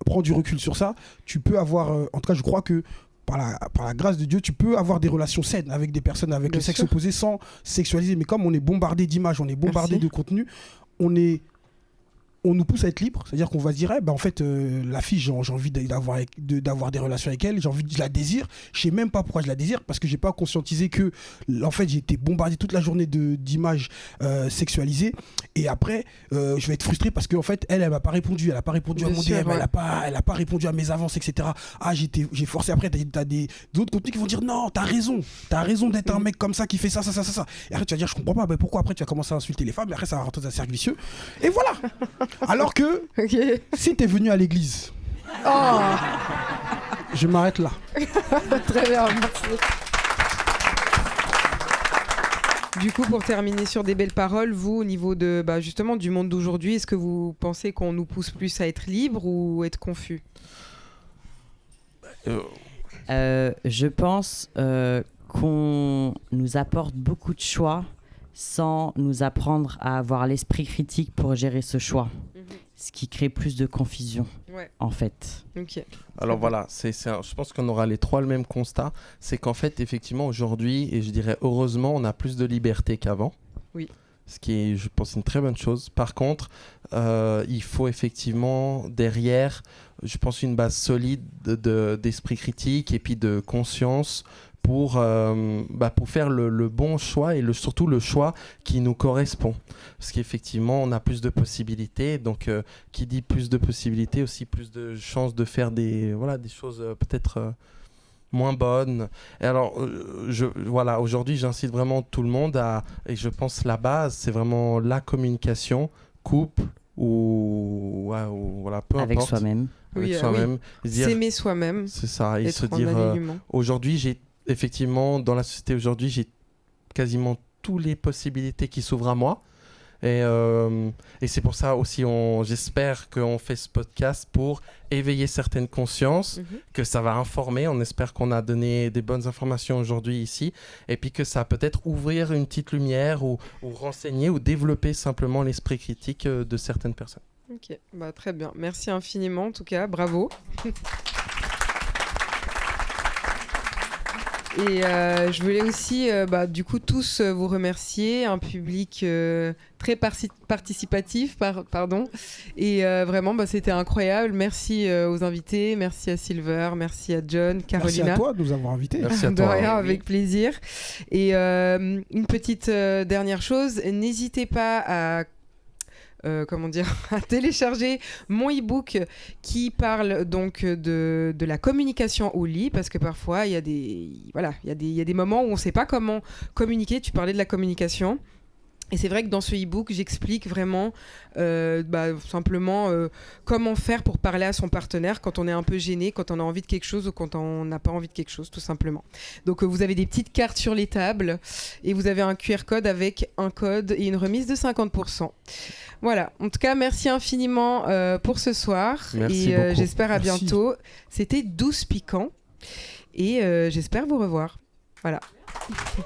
prends du recul sur ça, tu peux avoir, en tout cas, je crois que par la grâce de Dieu, tu peux avoir des relations saines avec des personnes avec le sexe opposé sans sexualiser. Mais comme on est bombardé d'images, on est bombardé de contenu, on est on nous pousse à être libre, c'est-à-dire qu'on va se dire, en fait, la fille, j'ai envie d'avoir des relations avec elle, je la désire, je sais même pas pourquoi je la désire, parce que j'ai pas conscientisé que, en fait, j'ai été bombardé toute la journée d'images sexualisées, et après, je vais être frustré parce qu'en fait, elle m'a pas répondu, elle a pas répondu à mon DM, elle a pas répondu à mes avances, etc. Ah, j'ai forcé. Après, t'as d'autres contenus qui vont dire, non, t'as raison d'être un mec comme ça qui fait ça. Et après, tu vas dire, je comprends pas, mais pourquoi? Après, tu vas commencer à insulter les femmes, et après, ça va rentrer dans un cercle vicieux, et voilà. Alors que si t'es venu à l'église, je m'arrête là. Très bien, merci. Du coup, pour terminer sur des belles paroles, vous, au niveau de justement du monde d'aujourd'hui, est-ce que vous pensez qu'on nous pousse plus à être libre ou être confus? Je pense qu'on nous apporte beaucoup de choix sans nous apprendre à avoir l'esprit critique pour gérer ce choix. Ce qui crée plus de confusion, en fait. Okay. Alors voilà, je pense qu'on aura les trois le même constat. C'est qu'en fait, effectivement, aujourd'hui, et je dirais heureusement, on a plus de liberté qu'avant. Oui. Ce qui est, je pense, une très bonne chose. Par contre, il faut effectivement, derrière, je pense, une base solide d'esprit critique et puis de conscience pour faire le bon choix et surtout le choix qui nous correspond. Parce qu'effectivement, on a plus de possibilités. Donc, qui dit plus de possibilités, aussi plus de chances de faire des choses peut-être moins bonnes. Et alors, aujourd'hui, j'incite vraiment tout le monde et je pense la base, c'est vraiment la communication, couple ou peu importe. Avec soi-même. Avec soi-même. S'aimer soi-même. C'est ça. Et se dire, aujourd'hui, effectivement, dans la société aujourd'hui, j'ai quasiment toutes les possibilités qui s'ouvrent à moi. Et c'est pour ça aussi, j'espère qu'on fait ce podcast pour éveiller certaines consciences, que ça va informer. On espère qu'on a donné des bonnes informations aujourd'hui ici. Et puis que ça va peut-être ouvrir une petite lumière ou renseigner ou développer simplement l'esprit critique de certaines personnes. Ok, très bien. Merci infiniment en tout cas. Bravo. Et je voulais aussi, du coup, tous vous remercier, un public très participatif, pardon. Et vraiment, c'était incroyable. Merci aux invités, merci à Silver, merci à John, Carolina. Merci à toi de nous avoir invités. Merci à toi. De rien, avec plaisir. Et une petite dernière chose, n'hésitez pas à à télécharger mon e-book qui parle donc de la communication au lit, parce que parfois il y a des moments où on ne sait pas comment communiquer. Tu parlais de la communication. Et c'est vrai que dans ce e-book, j'explique vraiment simplement comment faire pour parler à son partenaire quand on est un peu gêné, quand on a envie de quelque chose ou quand on n'a pas envie de quelque chose, tout simplement. Donc vous avez des petites cartes sur les tables et vous avez un QR code avec un code et une remise de 50%. Voilà, en tout cas, merci infiniment pour ce soir. Merci beaucoup. J'espère à bientôt. C'était 12 piquants et j'espère vous revoir. Voilà. Merci.